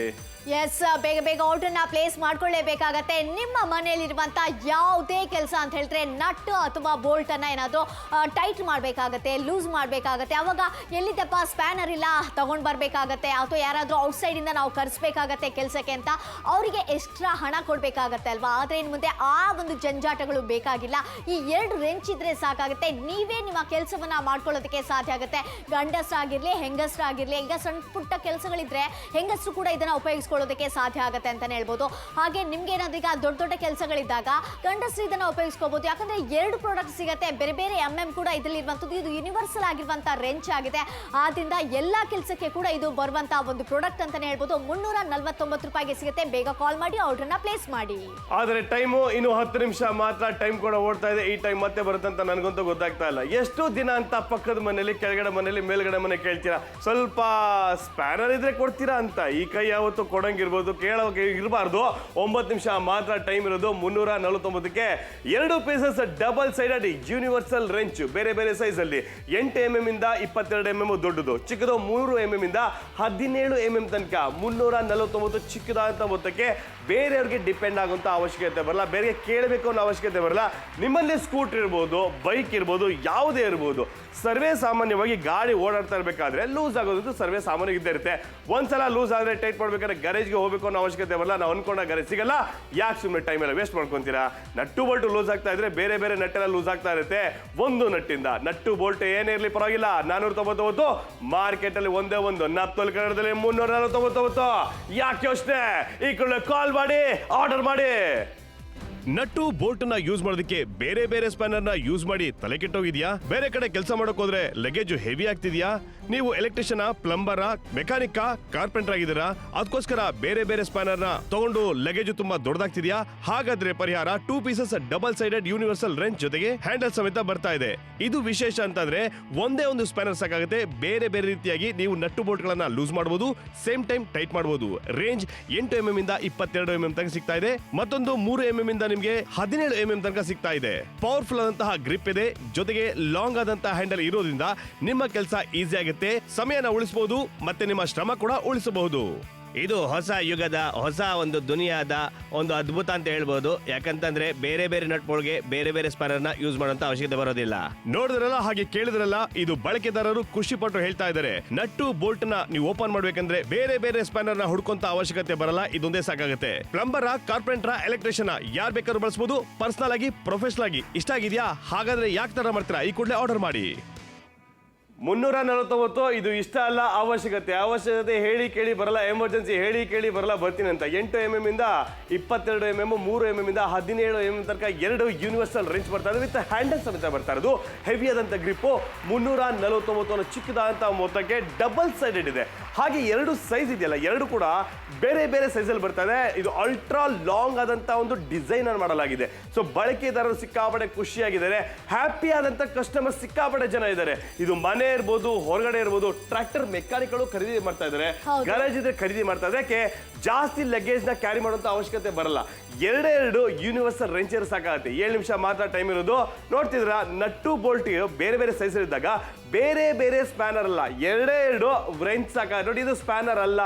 ಎಸ್, ಬೇಗ ಬೇಗ ಆರ್ಡರ್ನ ಪ್ಲೇಸ್ ಮಾಡ್ಕೊಳ್ಳೇಬೇಕಾಗತ್ತೆ. ನಿಮ್ಮ ಮನೆಯಲ್ಲಿರುವಂಥ ಯಾವುದೇ ಕೆಲಸ ಅಂತ ಹೇಳಿದ್ರೆ ನಟ್ ಅಥವಾ ಬೋಲ್ಟ್ ಅನ್ನ ಏನಾದರೂ ಟೈಟ್ ಮಾಡಬೇಕಾಗತ್ತೆ, ಲೂಸ್ ಮಾಡಬೇಕಾಗತ್ತೆ. ಅವಾಗ ಎಲ್ಲಿದ್ದಪ್ಪ ಸ್ಪ್ಯಾನರ್ ಇಲ್ಲ, ತಗೊಂಡು ಬರಬೇಕಾಗತ್ತೆ. ಅಥವಾ ಯಾರಾದರೂ ಔಟ್ಸೈಡ್ ಇಂದ ನಾವು ಕರೆಸ್ಬೇಕಾಗತ್ತೆ ಕೆಲಸಕ್ಕೆ ಅಂತ, ಅವರಿಗೆ ಎಕ್ಸ್ಟ್ರಾ ಹಣ ಕೊಡಬೇಕಾಗತ್ತೆ ಅಲ್ವಾ? ಆದರೆ ಇನ್ನು ಮುಂದೆ ಆ ಒಂದು ಜಂಜಾಟಗಳು ಬೇಕಾಗಿಲ್ಲ. ಈ 2 ರೆಂಚ್ ಇದ್ರೆ ಸಾಕಾಗುತ್ತೆ. ನೀವೇ ನಿಮ್ಮ ಕೆಲಸವನ್ನ ಮಾಡ್ಕೊಳ್ಳೋದಕ್ಕೆ ಸಾಧ್ಯ ಆಗುತ್ತೆ. ಗಂಡಸರಾಗಿರ್ಲಿ, ಹೆಂಗಸರಾಗಿರ್ಲಿ, ಈಗ ಸಣ್ಣ ಪುಟ್ಟ ಕೆಲಸಗಳಿದ್ರೆ ಹೆಂಗಸರು ಕೂಡ ಇದನ್ನ ಉಪಯೋಗಿಸ್ಕೊಳ್ಳೋದಕ್ಕೆ ಸಾಧ್ಯ ಆಗುತ್ತೆ ಅಂತಾನೆ ಹೇಳ್ಬೋದು. ಹಾಗೆ ನಿಮ್ಗೆ ಏನಾದ್ರೂ ಈಗ ದೊಡ್ಡ ದೊಡ್ಡ ಕೆಲಸಗಳಿದ್ದಾಗ ಗಂಡಸರು ಇದನ್ನ ಉಪಯೋಗಿಸ್ಕೋಬಹುದು. ಯಾಕಂದ್ರೆ 2 ಪ್ರಾಡಕ್ಟ್ ಸಿಗುತ್ತೆ, ಬೇರೆ ಬೇರೆ MM ಕೂಡ ಇದರಲ್ಲಿ ಇರುವಂತದ್ದು. ಇದು ಯೂನಿವರ್ಸಲ್ ಆಗಿರುವಂತ ರೆಂಚ್ ಆಗಿದೆ. ಆದ್ರಿಂದ ಎಲ್ಲಾ ಕೆಲಸಕ್ಕೆ ಕೂಡ ಕೂಡ ಇದು ಬರುವಂತ ಒಂದು ಪ್ರಾಡಕ್ಟ್ ಅಂತಾನೆ ಹೇಳ್ಬೋದು. 349 ರೂಪಾಯಿಗೆ ಸಿಗುತ್ತೆ. ಬೇಗ ಕಾಲ್ ಮಾಡಿ ಆರ್ಡರ್ನ ಪ್ಲೇಸ್ ಮಾಡಿ.
ಆದರೆ ಟೈಮು ಇನ್ನು 10 ನಿಮಿಷ ಮಾತ್ರ. ಟೈಮ್ ಕೂಡ ಓಡ್ತಾ ಇದೆ. ಈ ಟೈಮ್ ಮತ್ತೆ ಬರುತ್ತೆ ಅಂತ ನನಗಂತೂ ಗೊತ್ತಾಗ್ತಾ ಇಲ್ಲ. ಎಷ್ಟು ದಿನ ಅಂತ ಪಕ್ಕದ ಮನೇಲಿ, ಕೆಳಗಡೆ ಮನೇಲಿ, ಮೇಲ್ಗಡೆ ಮನೆ ಕೇಳ್ತೀರಾ, ಸ್ವಲ್ಪ ಸ್ಪ್ಯಾನರ್ ಇದ್ರೆ ಕೊಡ್ತೀರಾ ಅಂತ. ಈ ಕೈ ಯಾವತ್ತು ಕೊಡಂಗಿರ್ಬೋದು, ಕೇಳೋಕೆ ಇರಬಾರ್ದು. 9 ನಿಮಿಷ ಮಾತ್ರ ಟೈಮ್ ಇರೋದು. 349ಕ್ಕೆ 2 pieces double sided universal wrench, ಬೇರೆ ಬೇರೆ ಸೈಜ್ ಅಲ್ಲಿ. 8 mm ಇಂದ 22 mm ದೊಡ್ಡದು, ಚಿಕ್ಕದು 3 mm ಇಂದ 17 mm ತನಕ. 349 ಚಿಕ್ಕದಾದಂತ ಮೊತ್ತಕ್ಕೆ ಬೇರೆಯವ್ರಿಗೆ ಡಿಪೆಂಡ್ ಆಗುವಂತ ಅವಶ್ಯಕತೆ ಬರಲ್ಲ, ಬೇರೆ ಕೇಳಬೇಕು ಅನ್ನೋ ಅವಶ್ಯಕತೆ ಬರಲ್ಲ. ನಿಮ್ಮಲ್ಲಿ ಸ್ಕೂಟರ್ ಇರ್ಬೋದು, ಬೈಕ್ ಇರ್ಬೋದು, ಯಾವುದೇ ಇರ್ಬೋದು, ಸರ್ವೇ ಸಾಮಾನ್ಯವಾಗಿ ಗಾಡಿ ಓಡಾಡ್ತಾ ಇರಬೇಕಾದ್ರೆ ಲೂಸ್ ಆಗೋದು ಸರ್ವೇ ಸಾಮಾನ್ಯ ಇದ್ದೇ ಇರುತ್ತೆ. ಒಂದ್ಸಲ ಲೂಸ್ ಆದ್ರೆ ಟೈಟ್ ಮಾಡ್ಬೇಕಾದ್ರೆ ಗರೇಜ್ಗೆ ಹೋಗ್ಬೇಕು ಅನ್ನೋ ಅವಶ್ಯಕತೆ ಬರಲ್ಲ. ನಾವು ಅನ್ಕೊಂಡ ಗರೇಜ್ ಸಿಗಲ್ಲ. ಯಾಕೆ ಸುಮ್ಮನೆ ಟೈಮ್ ಎಲ್ಲ ವೇಸ್ಟ್ ಮಾಡ್ಕೊಂತೀರಾ? ನಟ್ಟು ಬೋಲ್ಟ್ ಲೂಸ್ ಆಗ್ತಾ ಇದ್ರೆ ಬೇರೆ ಬೇರೆ ನಟ್ಟೆಲ್ಲ ಲೂಸ್ ಆಗ್ತಾ ಇರುತ್ತೆ. ಒಂದು ನಟ್ಟಿಂದ ನಟ್ಟು ಬೋಲ್ಟ್ ಏನೇ ಇರಲಿ ಪರವಾಗಿಲ್ಲ, 499. ಮಾರ್ಕೆಟ್ ಅಲ್ಲಿ ಒಂದೇ ಒಂದು, ನಾಪ್ತೋಲ್ ಕನ್ನಡದಲ್ಲಿ 349. ಯಾಕೆ ಯೋಚನೆ? ಈ ಕೂಡಲೇ ಕಾಲ್ ಮಾಡಿ, ಆರ್ಡರ್ ಮಾಡಿ.
ನಟ್ಟು ಬೋಲ್ಟ್ ನ ಯೂಸ್ ಮಾಡೋದಕ್ಕೆ ಬೇರೆ ಬೇರೆ ಸ್ಪ್ಯಾನರ್ ನ ಯೂಸ್ ಮಾಡಿ ತಲೆ ಕೆಟ್ಟೋಗಿದ್ಯಾ? ಬೇರೆ ಕಡೆ ಕೆಲಸ ಮಾಡೋಕ್ ಹೋದ್ರೆ ಲಗೇಜ್ ಹೆವಿ ಆಗ್ತಿದ್ಯಾ? ನೀವು ಎಲೆಕ್ಟ್ರಿಷಿಯನ್, ಪ್ಲಂಬರ್, ಮೆಕ್ಯಾನಿಕ್, ಕಾರ್ಪೆಂಟರ್ ಆಗಿದ್ದೀರಾ? ಅದಕ್ಕೋಸ್ಕರ ಬೇರೆ ಬೇರೆ ಸ್ಪ್ಯಾನರ್ ನ ತಗೊಂಡು ಲಗೇಜ್ ತುಂಬಾ ದೊಡ್ಡದಾಗ್ತಿದ್ಯಾ? ಹಾಗಾದ್ರೆ ಪರಿಹಾರ 2 pieces double sided universal wrench ಜೊತೆಗೆ ಹ್ಯಾಂಡಲ್ ಸಮೇತ ಬರ್ತಾ ಇದೆ. ಇದು ವಿಶೇಷ ಅಂತಂದ್ರೆ ಒಂದೇ ಒಂದು ಸ್ಪ್ಯಾನರ್ ಸಾಕಾಗುತ್ತೆ. ಬೇರೆ ಬೇರೆ ರೀತಿಯಾಗಿ ನೀವು ನಟ್ಟು ಬೋಲ್ಟ್ ಗಳನ್ನ ಲೂಸ್ ಮಾಡಬಹುದು, ಸೇಮ್ ಟೈಮ್ ಟೈಟ್ ಮಾಡಬಹುದು. ರೇಂಜ್ 8 mm ಇಂದ 22 mm ತನಕ ಸಿಗ್ತಾ ಇದೆ. ಮತ್ತೊಂದು 3 mm ಇಂದ ನಿಮಗೆ 17 mm ತನಕ ಸಿಗ್ತಾ ಇದೆ. ಪವರ್ಫುಲ್ ಆದಂತಹ ಗ್ರಿಪ್ ಇದೆ, ಜೊತೆಗೆ ಲಾಂಗ್ ಆದಂತಹ ಹ್ಯಾಂಡಲ್ ಇರೋದ್ರಿಂದ ನಿಮ್ಮ ಕೆಲಸ ಈಸಿ ಆಗುತ್ತೆ, ಸಮಯನ ಉಳಿಸಬಹುದು, ಮತ್ತೆ ನಿಮ್ಮ ಶ್ರಮ ಕೂಡ ಉಳಿಸಬಹುದು.
ಇದು ಹೊಸ ಯುಗದ, ಹೊಸ ಒಂದು ದುನಿಯಾದ ಒಂದು ಅದ್ಭುತ ಅಂತ ಹೇಳ್ಬೋದು. ಯಾಕಂತಂದ್ರೆ ಬೇರೆ ಬೇರೆ ನಟ್ಬೋಳ್ಗೆ ಬೇರೆ ಬೇರೆ ಸ್ಪ್ಯಾನರ್ ನ ಯೂಸ್ ಮಾಡುವಂತ ಅವಶ್ಯಕತೆ ಬರೋದಿಲ್ಲ.
ನೋಡಿದ್ರಲ್ಲ, ಹಾಗೆ ಕೇಳಿದ್ರಲ್ಲ, ಇದು ಬಳಕೆದಾರರು ಖುಷಿ ಪಟ್ಟು ಹೇಳ್ತಾ ಇದ್ದಾರೆ. ನಟ್ಟು ಬೋಲ್ಟ್ ನ ನೀವು ಓಪನ್ ಮಾಡ್ಬೇಕಂದ್ರೆ ಬೇರೆ ಬೇರೆ ಸ್ಪ್ಯಾನರ್ ನ ಹುಡ್ಕೊಂತ ಅವಶ್ಯಕತೆ ಬರಲ್ಲ, ಇದೊಂದೇ ಸಾಕಾಗುತ್ತೆ. ಪ್ಲಂಬರ್, ಕಾರ್ಪೆಂಟರ್, ಎಲೆಕ್ಟ್ರಿಷಿಯನ್ ಯಾರು ಬೇಕಾದ್ರೂ ಬಳಸಬಹುದು, ಪರ್ಸನಲ್ ಆಗಿ, ಪ್ರೊಫೆಷನಲ್ ಆಗಿ. ಇಷ್ಟ ಆಗಿದ್ಯಾ? ಹಾಗಾದ್ರೆ ಯಾಕೆ ತರ ಮಾಡ್ತೀರಾ? ಈ ಕೂಡಲೇ ಆರ್ಡರ್ ಮಾಡಿ.
349. ಇದು ಇಷ್ಟ ಅಲ್ಲ, ಅವಶ್ಯಕತೆ ಹೇಳಿ ಕೇಳಿ ಬರಲ್ಲ, ಎಮರ್ಜೆನ್ಸಿ ಹೇಳಿ ಕೇಳಿ ಬರಲ್ಲ, ಬರ್ತೀನಿ ಅಂತ. 8 mm ಇಂದ 22 mm, 3 mm ಇಂದ 17 mm ತನಕ 2 ಯೂನಿವರ್ಸಲ್ ರೆಂಚ್ ಬರ್ತಾ ಇದೆ. ವಿತ್ ಹ್ಯಾಂಡಲ್ ಸಮೇತ ಬರ್ತಾ ಇರೋದು. ಹೆವಿ ಆದಂತ ಗ್ರಿಪ್ಪು. 349 ಚಿಕ್ಕದಾದಂತ ಮೊತ್ತಕ್ಕೆ ಡಬಲ್ ಸೈಡೆಡ್ ಇದೆ. ಹಾಗೆ 2 ಸೈಜ್ ಇದೆಯಲ್ಲ, 2 ಕೂಡ ಬೇರೆ ಬೇರೆ ಸೈಜಲ್ಲಿ ಬರ್ತಾ ಇದೆ. ಇದು ಅಲ್ಟ್ರಾ ಲಾಂಗ್ ಆದಂತ ಒಂದು ಡಿಸೈನ್ ಅನ್ನು ಮಾಡಲಾಗಿದೆ. ಸೊ ಬಳಕೆದಾರರು ಸಿಕ್ಕಾಪಟ್ಟೆ ಖುಷಿಯಾಗಿದ್ದಾರೆ, ಹ್ಯಾಪಿ ಆದಂತ ಕಸ್ಟಮರ್ ಸಿಕ್ಕಾಪಟ್ಟೆ ಜನ ಇದ್ದಾರೆ. ಇದು ಮನೆ ಇರ್ಬೋದು, ಹೊರಗಡೆ ಇರ್ಬೋದು, ಟ್ರ್ಯಾಕ್ಟರ್ ಮೆಕ್ಯಾನಿಕ್ಗಳು ಖರೀದಿ ಮಾಡ್ತಾ ಇದ್ದಾರೆ, ಗ್ಯಾರೇಜ್ ಇದ್ರೆ ಖರೀದಿ ಮಾಡ್ತಾ ಇದ್ದಾರೆ. ಯಾಕೆ? ಜಾಸ್ತಿ ಲಗೇಜ್ ನ ಕ್ಯಾರಿ ಮಾಡುವಂತ ಅವಶ್ಯಕತೆ ಬರಲ್ಲ. 2 ಯೂನಿವರ್ಸಲ್ ರೆಂಚರ್ ಸಾಕಾಗುತ್ತೆ. 7 ನಿಮಿಷ ಮಾತ್ರ ಟೈಮ್ ಇರೋದು. ನೋಡ್ತಿದ್ರ, ನಟ್ಟು ಬೋಲ್ಟ್ ಬೇರೆ ಬೇರೆ ಸೈಜ್ ಇದ್ದಾಗ ಬೇರೆ ಬೇರೆ ಸ್ಪ್ಯಾನರ್ ಅಲ್ಲ, 2 ರೆಂಚ್ ಸಾಕಾಗುತ್ತೆ. ನೋಡಿ, ಇದು ಸ್ಪ್ಯಾನರ್ ಅಲ್ಲ,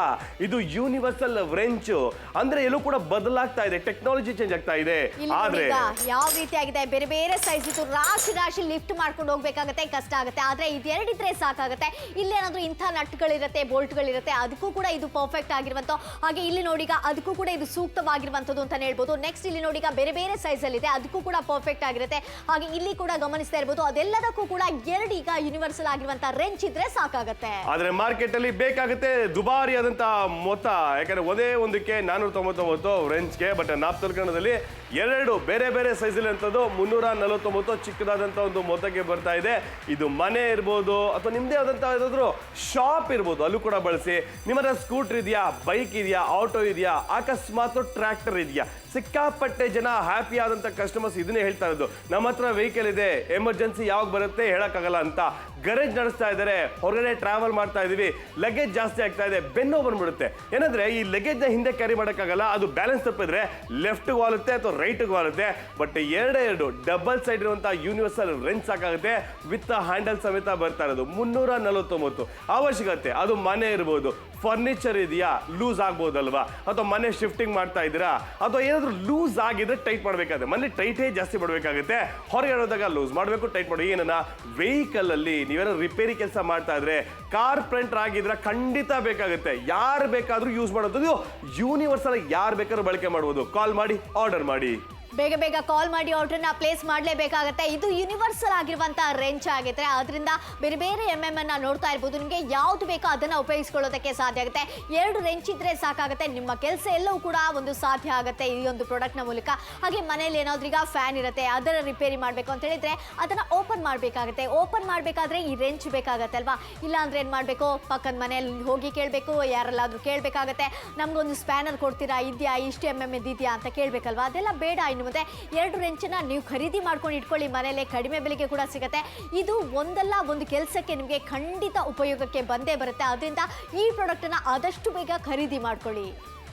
ಇದು ಯೂನಿವರ್ಸಲ್ ರೆಂಚ್. ಅಂದ್ರೆ ಎಲ್ಲೂ ಕೂಡ ಬದಲಾಗ್ತಾ ಇದೆ, ಟೆಕ್ನಾಲಜಿ ಚೇಂಜ್ ಆಗ್ತಾ ಇದೆ. ಆದ್ರೆ
ಯಾವ ರೀತಿ ಆಗಿದೆ, ಬೇರೆ ಬೇರೆ ಸೈಜ್ ಇತ್ತು, ರಾಶಿ ರಾಶಿ ಲಿಫ್ಟ್ ಮಾಡ್ಕೊಂಡು ಹೋಗ್ಬೇಕಾಗತ್ತೆ, ಕಷ್ಟ ಆಗುತ್ತೆ. ಆದ್ರೆ ಇದೆರಡು ಇದ್ರೆ ಸಾಕಾಗುತ್ತೆ. ಇಲ್ಲೇನಾದ್ರೂ ಇಂಥ ನಟ್ಗಳಿರುತ್ತೆ, ಬೋಲ್ಟ್ಗಳಿರುತ್ತೆ, ಅದಕ್ಕೂ ಕೂಡ ಇದು ಪರ್ಫೆಕ್ಟ್ ಆಗಿರುವಂತ. ಹಾಗೆ ಇಲ್ಲಿ ನೋಡಿ, ಅದಕ್ಕೂ ಕೂಡ ಇದು ಸೂಕ್ತವಾಗಿರುವಂತದ್ದು ಅಂತಾನೆ ಹೇಳ್ಬೋದು. ನೆಕ್ಸ್ಟ್ ಇಲ್ಲಿ ನೋಡಿ, ಬೇರೆ ಬೇರೆ ಸೈಜ್ ಅಲ್ಲಿ ಇದೆ, ಅದಕ್ಕೂ ಕೂಡ ಪರ್ಫೆಕ್ಟ್ ಆಗಿರುತ್ತೆ. ಹಾಗೆ ಇಲ್ಲಿ ಕೂಡ ಗಮನಿಸ್ತಾ ಇರ್ಬೋದು, ಅದೆಲ್ಲದಕ್ಕೂ ಕೂಡ 2 ಈಗ ಯೂನಿವರ್ಸಲ್ ಆಗಿರುವಂತ ರೆಂಚ್ ಇದ್ರೆ ಸಾಕಾಗುತ್ತೆ.
ಆದ್ರೆ ಮಾರ್ಕೆಟ್ ಅಲ್ಲಿ ಬೇಕಾಗುತ್ತೆ ದುಬಾರಿ ಆದಂತ ಮೊತ್ತ. ಯಾಕಂದ್ರೆ ಒಂದೇ ಒಂದಕ್ಕೆ 499 ರೆಂಚ್ಗೆ. ಬಟ್ ನಾಪ್ತಲ್ಕರಣದಲ್ಲಿ 2 ಬೇರೆ ಬೇರೆ ಸೈಜ್ ಅಲ್ಲಿ ಅಂತದ್ದು 349 ಚಿಕ್ಕದಾದಂತ ಒಂದು ಮೊತ್ತಕ್ಕೆ ಬರ್ತಾ ಇದೆ. ಇದು ಮನೆ ಇರ್ಬೋದು, ಅಥವಾ ನಿಮ್ದೇ ಆದಂತ ಯಾವ್ದಾದ್ರು ಶಾಪ್ ಇರ್ಬೋದು, ಅಲ್ಲೂ ಕೂಡ ಬಳಸಿ. ನಿಮ್ಮ ಹತ್ರ ಸ್ಕೂಟರ್ ಇದೆಯಾ, ಬೈಕ್ ಇದೆಯಾ, ಆಟೋ ಇದೆಯಾ, ಅಕಸ್ಮಾತ್ ಟ್ರ್ಯಾಕ್ಟರ್ ಇದೆಯಾ, ಸಿಕ್ಕಾಪಟ್ಟೆ ಜನ ಹ್ಯಾಪಿ ಆದಂತ ಕಸ್ಟಮರ್ಸ್ ಇದನ್ನೇ ಹೇಳ್ತಾ ಇರೋದು. ನಮ್ಮ ಹತ್ರ ವೆಹಿಕಲ್ ಇದೆ, ಎಮರ್ಜೆನ್ಸಿ ಯಾವಾಗ ಬರುತ್ತೆ ಹೇಳಕ್ಕಾಗಲ್ಲ ಅಂತ ಗರೇಜ್ ನಡೆಸ್ತಾ ಇದ್ದಾರೆ, ಹೊರಗಡೆ ಟ್ರಾವೆಲ್ ಮಾಡ್ತಾ ಇದೀವಿ, ಲಗೇಜ್ ಜಾಸ್ತಿ ಆಗ್ತಾ ಇದೆ, ಬೆನ್ನು ಬಂದ್ಬಿಡುತ್ತೆ. ಏನಂದ್ರೆ ಈ ಲಗೇಜ್ ನ ಹಿಂದೆ ಕ್ಯಾರಿ ಮಾಡೋಕ್ಕಾಗಲ್ಲ, ಅದು ಬ್ಯಾಲೆನ್ಸ್ ತಪ್ಪಿದ್ರೆ ಲೆಫ್ಟ್ ವಾಲುತ್ತೆ ಅಥವಾ ರೈಟ್ ವಾಲುತ್ತೆ. ಬಟ್ 2 ಡಬಲ್ ಸೈಡ್ ಇರುವಂತ ಯೂನಿವರ್ಸಲ್ ರೆಂಚ್ ಸಾಕಾಗುತ್ತೆ. ವಿತ್ ಹ್ಯಾಂಡಲ್ ಸಮೇತ ಬರ್ತಾ ಇರೋದು. 349 ಅವಶ್ಯಕತೆ. ಅದು ಮನೆ ಇರ್ಬೋದು, ಫರ್ನಿಚರ್ ಇದೆಯಾ, ಲೂಸ್ ಆಗ್ಬೋದಲ್ವಾ, ಅಥವಾ ಮನೆ ಶಿಫ್ಟಿಂಗ್ ಮಾಡ್ತಾ ಇದ್ದೀರಾ, ಅಥವಾ ಏನಾದ್ರು ಲೂಸ್ ಆಗಿದ್ರೆ ಟೈಟ್ ಮಾಡಬೇಕಾಗುತ್ತೆ. ಮನೇಲಿ ಟೈಟೇ ಜಾಸ್ತಿ ಮಾಡಬೇಕಾಗುತ್ತೆ, ಹೊರಗೆ ಹೋದಾಗ ಲೂಸ್ ಮಾಡಬೇಕು, ಟೈಟ್ ಮಾಡಿ. ಏನನ್ನ ವೆಹಿಕಲ್ ಅಲ್ಲಿ ನೀವೇನೋ ರಿಪೇರಿ ಕೆಲಸ ಮಾಡ್ತಾ ಇದ್ರೆ, ಕಾರ್ಪೆಂಟರ್ ಆಗಿದ್ರೆ ಖಂಡಿತ ಬೇಕಾಗುತ್ತೆ. ಯಾರು ಬೇಕಾದ್ರೂ ಯೂಸ್ ಮಾಡೋದು. ಯೂನಿವರ್ಸಲ್ ಯಾರು ಬೇಕಾದ್ರೂ ಬಳಕೆ ಮಾಡಬಹುದು. ಕಾಲ್ ಮಾಡಿ, ಆರ್ಡರ್ ಮಾಡಿ.
ಬೇಗ ಬೇಗ ಕಾಲ್ ಮಾಡಿ ಆರ್ಡರ್ನ ಪ್ಲೇಸ್ ಮಾಡಲೇಬೇಕಾಗತ್ತೆ. ಇದು ಯೂನಿವರ್ಸಲ್ ಆಗಿರುವಂತಹ ರೆಂಚ್ ಆಗಿದೆ. ಅದರಿಂದ ಬೇರೆ ಬೇರೆ ಅನ್ನ ನೋಡ್ತಾ ಇರ್ಬೋದು. ನಿಮಗೆ ಯಾವ್ದು ಬೇಕೋ ಅದನ್ನ ಉಪಯೋಗಿಸ್ಕೊಳ್ಳೋದಕ್ಕೆ ಸಾಧ್ಯ ಆಗುತ್ತೆ. 2 ರೆಂಚ್ ಇದ್ರೆ ಸಾಕಾಗುತ್ತೆ. ನಿಮ್ಮ ಕೆಲಸ ಎಲ್ಲವೂ ಕೂಡ ಒಂದು ಸಾಧ್ಯ ಆಗುತ್ತೆ ಈ ಒಂದು ಪ್ರಾಡಕ್ಟ್ ನ ಮೂಲಕ. ಹಾಗೆ ಮನೇಲಿ ಏನಾದ್ರೂ ಈಗ ಫ್ಯಾನ್ ಇರುತ್ತೆ, ಅದರ ರಿಪೇರಿ ಮಾಡಬೇಕು ಅಂತ ಹೇಳಿದ್ರೆ ಅದನ್ನ ಓಪನ್ ಮಾಡಬೇಕಾಗುತ್ತೆ. ಓಪನ್ ಮಾಡಬೇಕಾದ್ರೆ ಈ ರೆಂಚ್ ಬೇಕಾಗತ್ತೆ ಅಲ್ವಾ? ಇಲ್ಲ ಅಂದ್ರೆ ಏನ್ ಮಾಡಬೇಕು, ಪಕ್ಕದ ಮನೆಯಲ್ಲಿ ಹೋಗಿ ಕೇಳಬೇಕು, ಯಾರಲ್ಲಾದ್ರೂ ಕೇಳಬೇಕಾಗತ್ತೆ. ನಮ್ಗೊಂದು ಸ್ಪ್ಯಾನರ್ ಕೊಡ್ತೀರಾ, ಇದೆಯಾ, ಇಷ್ಟು ಇದೆಯಾ ಅಂತ ಕೇಳಬೇಕಲ್ವಾ? ಅದೆಲ್ಲ ಬೇಡ. ಇನ್ನು ಮುಂದೆ 2 ರೆಂಚನ್ನ ನೀವು ಖರೀದಿ ಮಾಡ್ಕೊಂಡು ಇಟ್ಕೊಳ್ಳಿ. ಮನೇಲೆ ಕಡಿಮೆ ಬೆಲೆಗೆ ಕೂಡ ಸಿಗುತ್ತೆ. ಇದು ಒಂದಲ್ಲ ಒಂದು ಕೆಲಸಕ್ಕೆ ನಿಮಗೆ ಖಂಡಿತ ಉಪಯೋಗಕ್ಕೆ ಬಂದೇ ಬರುತ್ತೆ. ಅದರಿಂದ ಈ ಪ್ರಾಡಕ್ಟ್ ಅನ್ನ ಆದಷ್ಟು ಬೇಗ ಖರೀದಿ ಮಾಡ್ಕೊಳ್ಳಿ.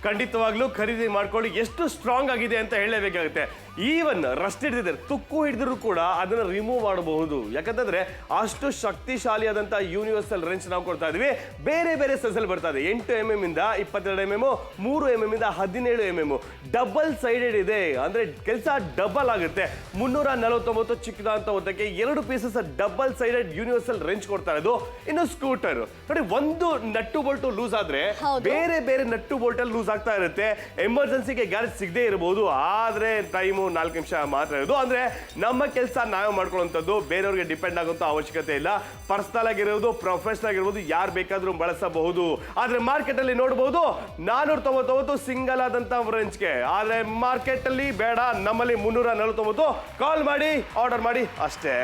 ಖಂಡಿತವಾಗ್ಲೂ ಖರೀದಿ ಮಾಡ್ಕೊಳ್ಳಿ. ಎಷ್ಟು ಸ್ಟ್ರಾಂಗ್ ಆಗಿದೆ ಅಂತ ಹೇಳಲೇಬೇಕಾಗುತ್ತೆ. ಈವನ್ ರಸ್ಟ್ ಹಿಡಿದಿದ್ದಾರೆ, ತುಕ್ಕು ಹಿಡಿದ್ರು ಕೂಡ ಅದನ್ನ ರಿಮೂವ್ ಮಾಡಬಹುದು. ಯಾಕಂತಂದ್ರೆ ಅಷ್ಟು ಶಕ್ತಿಶಾಲಿಯಾದಂತ ಯೂನಿವರ್ಸಲ್ ರೆಂಚ್ ನಾವು ಕೊಡ್ತಾ ಇದೀವಿ. ಬೇರೆ ಬೇರೆ ಸೈಜ್ ಅಲ್ಲಿ ಬರ್ತಾ ಇದೆ. 8 mm ಇಂದ 22 mm, 3 mm ಇಂದ 17 mm. ಡಬಲ್ ಸೈಡೆಡ್ ಇದೆ, ಅಂದ್ರೆ ಕೆಲಸ ಡಬಲ್ ಆಗುತ್ತೆ. 349 ಚಿಕ್ಕದಂತ ಒತ್ತಕ್ಕೆ 2 pieces double sided universal wrench ಕೊಡ್ತಾ ಇರೋದು. ಇನ್ನು ಸ್ಕೂಟರ್ ನೋಡಿ, ಒಂದು ನಟ್ಟು ಬೋಲ್ಟು ಲೂಸ್ ಆದ್ರೆ ಬೇರೆ ಬೇರೆ ನಟ್ಟು ಬೋಲ್ಟ್ ಅಲ್ಲಿ ಲೂಸ್ ಆಗ್ತಾ ಇರುತ್ತೆ. ಎಮರ್ಜೆನ್ಸಿಗೆ ಗ್ಯಾರೇಜ್ ಸಿಗದೆ ಇರಬಹುದು, ಆದ್ರೆ ಟೈಮು 4 ನಿಮಿಷ ಮಾತ್ರ ಇರೋದು. ಅಂದ್ರೆ ನಮ್ಮ ಕೆಲಸ ನಾವೇ ಮಾಡ್ಕೊಳ್ಳುವಂಥದ್ದು, ಬೇರೆಯವ್ರಿಗೆ ಡಿಪೆಂಡ್ ಆಗುವಂತ ಅವಶ್ಯಕತೆ ಇಲ್ಲ. ಪರ್ಸನಲ್ ಆಗಿರೋದು, ಪ್ರೊಫೆಷನಲ್ ಆಗಿರ್ಬೋದು, ಯಾರು ಬೇಕಾದ್ರೂ ಬಳಸಬಹುದು. ಆದ್ರೆ ಮಾರ್ಕೆಟ್ ಅಲ್ಲಿ ನೋಡಬಹುದು 499 ಸಿಂಗಲ್ ಆದಂತ ರೆಂಚ್ಗೆ. ಆದ್ರೆ ಮಾರ್ಕೆಟ್ ಅಲ್ಲಿ ಬೇಡ, ನಮ್ಮಲ್ಲಿ 349. ಕಾಲ್ ಮಾಡಿ, ಆರ್ಡರ್ ಮಾಡಿ ಅಷ್ಟೇ.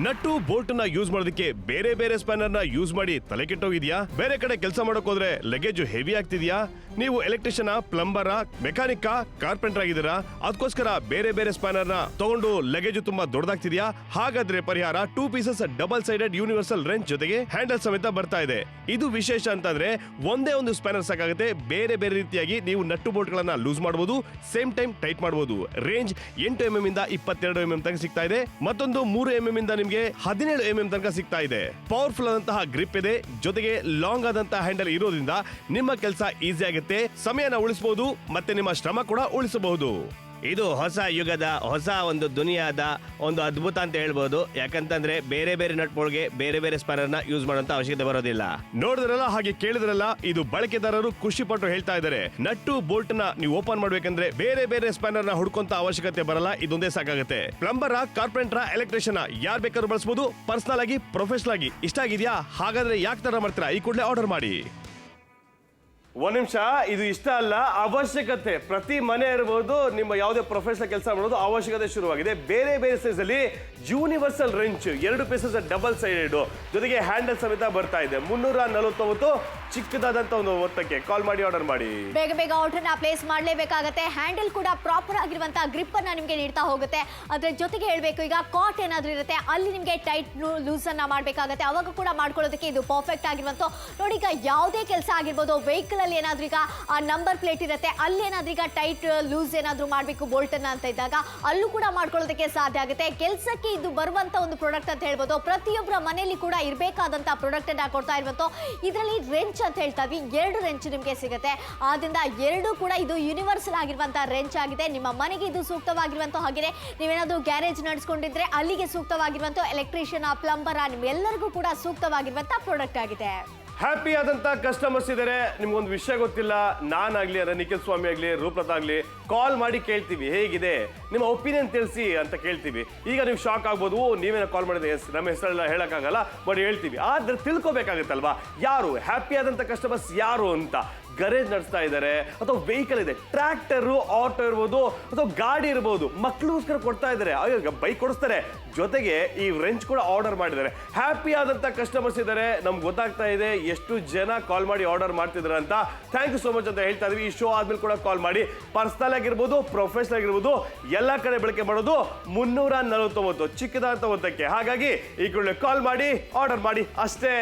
ನಟ್ಟು ಬೋಲ್ಟ್ ನ ಯೂಸ್ ಮಾಡೋದಕ್ಕೆ ಬೇರೆ ಬೇರೆ ಸ್ಪ್ಯಾನರ್ ನ ಯೂಸ್ ಮಾಡಿ ತಲೆ ಕೆಟ್ಟೋಗಿದ್ಯಾ? ಬೇರೆ ಕಡೆ ಕೆಲಸ ಮಾಡೋಕ್ ಹೋದ್ರೆ ಲಗೇಜ್ ಹೆವಿ ಆಗ್ತಿದ್ಯಾ? ನೀವು ಎಲೆಕ್ಟ್ರಿಷಿಯನ್, ಪ್ಲಂಬರ್, ಮೆಕ್ಯಾನಿಕ್, ಕಾರ್ಪೆಂಟರ್ ಆಗಿದ್ದೀರಾ? ಅದಕ್ಕೋಸ್ಕರ ಬೇರೆ ಬೇರೆ ಸ್ಪ್ಯಾನರ್ ನ ತಗೊಂಡು ಲಗೇಜ್ ತುಂಬಾ ದೊಡ್ಡದಾಗ್ತಿದ್ಯಾ? ಹಾಗಾದ್ರೆ ಪರಿಹಾರ 2 pieces double sided universal wrench ಜೊತೆಗೆ ಹ್ಯಾಂಡಲ್ ಸಮೇತ ಬರ್ತಾ ಇದೆ. ಇದು ವಿಶೇಷ ಅಂತಂದ್ರೆ ಒಂದೇ ಒಂದು ಸ್ಪ್ಯಾನರ್ ಸಾಕಾಗುತ್ತೆ. ಬೇರೆ ಬೇರೆ ರೀತಿಯಾಗಿ ನೀವು ನಟ್ಟು ಬೋಲ್ಟ್ ಗಳನ್ನ ಲೂಸ್ ಮಾಡಬಹುದು, ಸೇಮ್ ಟೈಮ್ ಟೈಟ್ ಮಾಡಬಹುದು. ರೇಂಜ್ 8 mm ಇಂದ 22 mm ತನಕ ಸಿಗ್ತಾ ಇದೆ. ಮತ್ತೊಂದು 3 mm ಇಂದ ನಿಮಗೆ 17 mm ತನಕ ಸಿಗ್ತಾ ಇದೆ. ಪವರ್ಫುಲ್ ಆದಂತಹ ಗ್ರಿಪ್ ಇದೆ, ಜೊತೆಗೆ ಲಾಂಗ್ ಆದಂತಹ ಹ್ಯಾಂಡಲ್ ಇರೋದ್ರಿಂದ ನಿಮ್ಮ ಕೆಲಸ ಈಸಿ ಆಗುತ್ತೆ, ಸಮಯನ ಉಳಿಸಬಹುದು, ಮತ್ತೆ ನಿಮ್ಮ ಶ್ರಮ ಕೂಡ ಉಳಿಸಬಹುದು.
ಇದು ಹೊಸ ಯುಗದ, ಹೊಸ ಒಂದು ದುನಿಯಾದ ಒಂದು ಅದ್ಭುತ ಅಂತ ಹೇಳ್ಬೋದು. ಯಾಕಂತಂದ್ರೆ ಬೇರೆ ಬೇರೆ ನಟ್ಗಳಿಗೆ ಬೇರೆ ಬೇರೆ ಸ್ಪ್ಯಾನರ್ ನ ಯೂಸ್ ಮಾಡುವಂತ ಅವಶ್ಯಕತೆ ಬರೋದಿಲ್ಲ.
ನೋಡಿದ್ರಲ್ಲ, ಹಾಗೆ ಕೇಳಿದ್ರಲ್ಲ, ಇದು ಬಳಕೆದಾರರು ಖುಷಿ ಪಟ್ಟು ಹೇಳ್ತಾ ಇದ್ದಾರೆ. ನಟ್ಟು ಬೋಲ್ಟ್ ನ ನೀವು ಓಪನ್ ಮಾಡ್ಬೇಕಂದ್ರೆ ಬೇರೆ ಬೇರೆ ಸ್ಪ್ಯಾನರ್ ನ ಹುಡ್ಕೊಂತ ಅವಶ್ಯಕತೆ ಬರಲ್ಲ, ಇದೊಂದೇ ಸಾಕಾಗುತ್ತೆ. ಪ್ಲಂಬರ್, ಕಾರ್ಪೆಂಟರ್, ಎಲೆಕ್ಟ್ರಿಷಿಯನ್ ಯಾರು ಬೇಕಾದ್ರೂ ಬಳಸಬಹುದು, ಪರ್ಸನಲ್ ಆಗಿ, ಪ್ರೊಫೆಷನಲ್ ಆಗಿ. ಇಷ್ಟ ಆಗಿದ್ಯಾ? ಹಾಗಾದ್ರೆ ಯಾಕೆ ತರ ಮಾಡ್ತೀರಾ? ಈ ಕೂಡಲೇ ಆರ್ಡರ್ ಮಾಡಿ.
1 ನಿಮಿಷ, ಇದು ಇಷ್ಟ ಅಲ್ಲ, ಅವಶ್ಯಕತೆ. ಪ್ರತಿ ಮನೆ ಇರಬಹುದು, ನಿಮ್ಮ ಯಾವುದೇ ಪ್ರೊಫೆಷನಲ್ ಕೆಲಸ ಮಾಡೋದು ಅವಶ್ಯಕತೆ ಶುರುವಾಗಿದೆ. ಬೇರೆ ಬೇರೆ ಸೈಜ್ ಅಲ್ಲಿ universal wrench 2 pieces double sided ಜೊತೆಗೆ ಹ್ಯಾಂಡಲ್ ಸಮೇತ ಬರ್ತಾ ಇದೆ. 349 ಚಿಕ್ಕದಾದಂತ ಒಂದು ಮೊತ್ತಕ್ಕೆ. ಕಾಲ್ ಮಾಡಿ, ಆರ್ಡರ್ ಮಾಡಿ.
ಬೇಗ ಬೇಗ ಆರ್ಡರ್ನ ಪ್ಲೇಸ್ ಮಾಡಲೇಬೇಕಾಗತ್ತೆ. ಹ್ಯಾಂಡಲ್ ಕೂಡ ಪ್ರಾಪರ್ ಆಗಿರುವಂತಹ ಗ್ರಿಪ್ ಅನ್ನ ನಿಮಗೆ ನೀಡ್ತಾ ಹೋಗುತ್ತೆ. ಅದ್ರ ಜೊತೆಗೆ ಹೇಳ್ಬೇಕು, ಈಗ ಕಾಟ್ ಏನಾದ್ರೂ ಇರುತ್ತೆ, ಅಲ್ಲಿ ನಿಮಗೆ ಟೈಟ್ ಲೂಸ್ ಅನ್ನ ಮಾಡಬೇಕಾಗತ್ತೆ. ಅವಾಗ ಕೂಡ ಮಾಡ್ಕೊಳ್ಳೋದಕ್ಕೆ ಇದು ಪರ್ಫೆಕ್ಟ್ ಆಗಿರುವಂತ. ನೋಡಿ, ಈಗ ಯಾವುದೇ ಕೆಲಸ ಆಗಿರ್ಬೋದು, ವೆಹಿಕಲ್ ಅಲ್ಲಿ ಏನಾದ್ರೂ ಈಗ ಆ ನಂಬರ್ ಪ್ಲೇಟ್ ಇರುತ್ತೆ, ಅಲ್ಲಿ ಏನಾದ್ರೂ ಈಗ ಟೈಟ್ ಲೂಸ್ ಏನಾದ್ರೂ ಮಾಡಬೇಕು ಬೋಲ್ಟ್ ಅನ್ನ ಅಂತ ಇದ್ದಾಗ ಅಲ್ಲೂ ಕೂಡ ಮಾಡ್ಕೊಳ್ಳೋದಕ್ಕೆ ಸಾಧ್ಯ ಆಗುತ್ತೆ. ಕೆಲಸಕ್ಕೆ ಇದು ಬರುವಂತ ಒಂದು ಪ್ರಾಡಕ್ಟ್ ಅಂತ ಹೇಳ್ಬೋದು. ಪ್ರತಿಯೊಬ್ಬರ ಮನೆಯಲ್ಲಿ ಕೂಡ ಇರಬೇಕಾದಂತ ಪ್ರಾಡಕ್ಟ್ ಅನ್ನ ಕೊಡ್ತಾ ಇರುವಂತ. ಇದರಲ್ಲಿ ರೆಂಚ್ ಅಂತ ಹೇಳ್ತಾ ಇದ್ವಿ, 2 ರೆಂಚ್ ನಿಮಗೆ ಸಿಗುತ್ತೆ. ಆದ್ರಿಂದ 2 ಕೂಡ ಇದು ಯೂನಿವರ್ಸಲ್ ಆಗಿರುವಂತಹ ರೆಂಚ್ ಆಗಿದೆ. ನಿಮ್ಮ ಮನೆಗೆ ಇದು ಸೂಕ್ತವಾಗಿರುವಂತ. ಹಾಗೆ ನೀವೇನಾದ್ರೂ ಗ್ಯಾರೇಜ್ ನಡೆಸ್ಕೊಂಡಿದ್ರೆ ಅಲ್ಲಿಗೆ ಸೂಕ್ತವಾಗಿರುವಂತ ಎಲೆಕ್ಟ್ರಿಷಿಯನ್, ಪ್ಲಂಬರ್, ನಿಮ್ಮೆಲ್ಲರಿಗೂ ಕೂಡ ಸೂಕ್ತವಾಗಿರುವಂತ ಪ್ರಾಡಕ್ಟ್ ಆಗಿದೆ.
ಹ್ಯಾಪಿ ಆದಂತ ಕಸ್ಟಮರ್ಸ್ ಇದ್ದಾರೆ. ನಿಮ್ಗೊಂದು ವಿಷಯ ಗೊತ್ತಿಲ್ಲ, ನಾನಾಗ್ಲಿ, ಅದೇ ನಿಖಿಲ್ ಸ್ವಾಮಿ ಆಗ್ಲಿ, ರೂಪಲತಾ ಆಗ್ಲಿ, ಕಾಲ್ ಮಾಡಿ ಕೇಳ್ತೀವಿ ಹೇಗಿದೆ, ನಿಮ್ಮ ಒಪಿನಿಯನ್ ತಿಳಿಸಿ ಅಂತ ಕೇಳ್ತೀವಿ. ಈಗ ನೀವು ಶಾಕ್ ಆಗ್ಬೋದು, ನೀವೇನೋ ಕಾಲ್ ಮಾಡಿದ್ರೆ ನಮ್ಮ ಹೆಸರೆಲ್ಲ ಹೇಳಕ್ಕಾಗಲ್ಲ, ಬಟ್ ಹೇಳ್ತೀವಿ. ಆದ್ರೆ ತಿಳ್ಕೊಬೇಕಾಗುತ್ತಲ್ವಾ ಯಾರು ಹ್ಯಾಪಿ ಆದಂತ ಕಸ್ಟಮರ್ಸ್ ಯಾರು ಅಂತ. ಗರೇಜ್ ನಡೆಸ್ತಾ ಇದ್ದಾರೆ, ಅಥವಾ ವೆಹಿಕಲ್ ಇದೆ, ಟ್ರ್ಯಾಕ್ಟರ್, ಆಟೋ ಇರ್ಬೋದು, ಅಥವಾ ಗಾಡಿ ಇರ್ಬೋದು, ಮಕ್ಕಳಿಗೋಸ್ಕರ ಕೊಡ್ತಾ ಇದ್ದಾರೆ, ಬೈಕ್ ಕೊಡಿಸ್ತಾರೆ, ಜೊತೆಗೆ ಈ ರೆಂಚ್ ಕೂಡ ಆರ್ಡರ್ ಮಾಡಿದ್ದಾರೆ. ಹ್ಯಾಪಿ ಆದಂತ ಕಸ್ಟಮರ್ಸ್ ಇದ್ದಾರೆ. ನಮ್ಗೆ ಗೊತ್ತಾಗ್ತಾ ಇದೆ ಎಷ್ಟು ಜನ ಕಾಲ್ ಮಾಡಿ ಆರ್ಡರ್ ಮಾಡ್ತಿದ್ದಾರೆ ಅಂತ. ಥ್ಯಾಂಕ್ ಯು ಸೋ ಮಚ್ ಅಂತ ಹೇಳ್ತಾ ಇದೀವಿ. ಈ ಶೋ ಆದ್ಮೇಲೆ ಕೂಡ ಕಾಲ್ ಮಾಡಿ. ಪರ್ಸನಲ್ ಆಗಿರ್ಬೋದು, ಪ್ರೊಫೆಷನಲ್ ಆಗಿರ್ಬೋದು, ಎಲ್ಲ ಕಡೆ ಬಳಕೆ ಮಾಡೋದು 349 ಚಿಕ್ಕದಾದಂತ ಮೊತ್ತಕ್ಕೆ. ಹಾಗಾಗಿ ಈ ಕೂಡಲೇ ಕಾಲ್ ಮಾಡಿ, ಆರ್ಡರ್ ಮಾಡಿ ಅಷ್ಟೇ.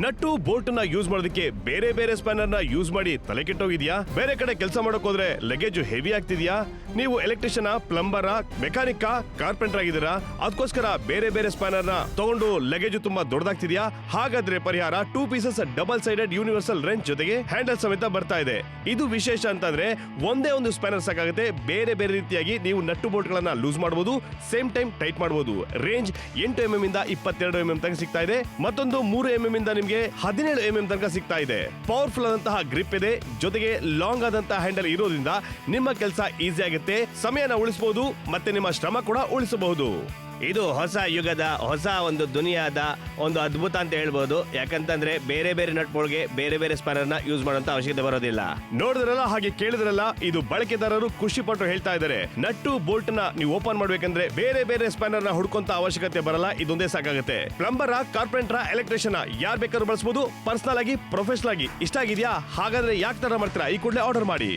ನಟ್ಟು ಬೋಲ್ಟ್ ನ ಯೂಸ್ ಮಾಡೋದಕ್ಕೆ ಬೇರೆ ಬೇರೆ ಸ್ಪ್ಯಾನರ್ ನ ಯೂಸ್ ಮಾಡಿ ತಲೆ ಕೆಟ್ಟೋಗಿದ್ಯಾ? ಬೇರೆ ಕಡೆ ಕೆಲಸ ಮಾಡೋಕ್ ಹೋದ್ರೆ ಲಗೇಜ್ ಹೆವಿ ಆಗ್ತಿದ್ಯಾ? ನೀವು ಎಲೆಕ್ಟ್ರಿಷಿಯನ್, ಪ್ಲಂಬರ್, ಮೆಕ್ಯಾನಿಕ್, ಕಾರ್ಪೆಂಟರ್ ಆಗಿದ್ದೀರಾ? ಅದಕ್ಕೋಸ್ಕರ ಬೇರೆ ಬೇರೆ ಸ್ಪ್ಯಾನರ್ ನ ತಗೊಂಡು ಲಗೇಜ್ ತುಂಬಾ ದೊಡ್ಡದಾಗ್ತಿದ್ಯಾ? ಹಾಗಾದ್ರೆ ಪರಿಹಾರ 2 pieces double sided universal wrench ಜೊತೆಗೆ ಹ್ಯಾಂಡಲ್ ಸಮೇತ ಬರ್ತಾ ಇದೆ. ಇದು ವಿಶೇಷ ಅಂತಂದ್ರೆ ಒಂದೇ ಒಂದು ಸ್ಪ್ಯಾನರ್ ಸಾಕಾಗುತ್ತೆ. ಬೇರೆ ಬೇರೆ ರೀತಿಯಾಗಿ ನೀವು ನಟ್ಟು ಬೋಲ್ಟ್ ಗಳನ್ನ ಲೂಸ್ ಮಾಡಬಹುದು, ಸೇಮ್ ಟೈಮ್ ಟೈಟ್ ಮಾಡಬಹುದು. ರೇಂಜ್ 8 mm ಇಂದ 22 mm ತನಕ ಸಿಗ್ತಾ ಇದೆ. ಮತ್ತೊಂದು 3 mm ಇಂದ ನಿಮ್ಗೆ 17 mm ತನಕ ಸಿಗ್ತಾ ಇದೆ. ಪವರ್ಫುಲ್ ಆದಂತಹ ಗ್ರಿಪ್ ಇದೆ, ಜೊತೆಗೆ ಲಾಂಗ್ ಆದಂತಹ ಹ್ಯಾಂಡಲ್ ಇರೋದ್ರಿಂದ ನಿಮ್ಮ ಕೆಲಸ ಈಸಿ ಆಗುತ್ತೆ, ಸಮಯನ ಉಳಿಸಬಹುದು ಮತ್ತೆ ನಿಮ್ಮ ಶ್ರಮ ಕೂಡ ಉಳಿಸಬಹುದು.
ಇದು ಹೊಸ ಯುಗದ ಹೊಸ ಒಂದು ದುನಿಯಾದ ಒಂದು ಅದ್ಭುತ ಅಂತ ಹೇಳ್ಬೋದು. ಯಾಕಂತಂದ್ರೆ ಬೇರೆ ಬೇರೆ ನಟ್ ಬೋಲ್ಟ್ಗೆ ಬೇರೆ ಬೇರೆ ಸ್ಪನ್ನರ್ನ ಯೂಸ್ ಮಾಡುವಂತ ಅವಶ್ಯಕತೆ ಬರೋದಿಲ್ಲ.
ನೋಡಿದ್ರಲ್ಲ, ಹಾಗೆ ಕೇಳಿದ್ರಲ್ಲ, ಇದು ಬಳಕೆದಾರರು ಖುಷಿ ಪಟ್ಟು ಹೇಳ್ತಾ ಇದ್ದಾರೆ. ನಟ್ಟು ಬೋಲ್ಟ್ ನ ನೀವು ಓಪನ್ ಮಾಡ್ಬೇಕಂದ್ರೆ ಬೇರೆ ಬೇರೆ ಸ್ಪನ್ನರ್ ನ ಹುಡ್ಕೊಂತ ಅವಶ್ಯಕತೆ ಬರಲ್ಲ, ಇದೊಂದೇ ಸಾಕಾಗುತ್ತೆ. ಪ್ಲಂಬರ್, ಕಾರ್ಪೆಂಟರ್, ಎಲೆಕ್ಟ್ರಿಷಿಯನ್ ಯಾರು ಬೇಕಾದ್ರೂ ಬಳಸಬಹುದು, ಪರ್ಸನಲ್ ಆಗಿ, ಪ್ರೊಫೆಷನಲ್ ಆಗಿ. ಇಷ್ಟ ಆಗಿದ್ಯಾ? ಹಾಗಾದ್ರೆ ಯಾಕೆ ತರ ಮಾಡ್ತೀರಾ, ಈ ಕೂಡಲೇ ಆರ್ಡರ್ ಮಾಡಿ.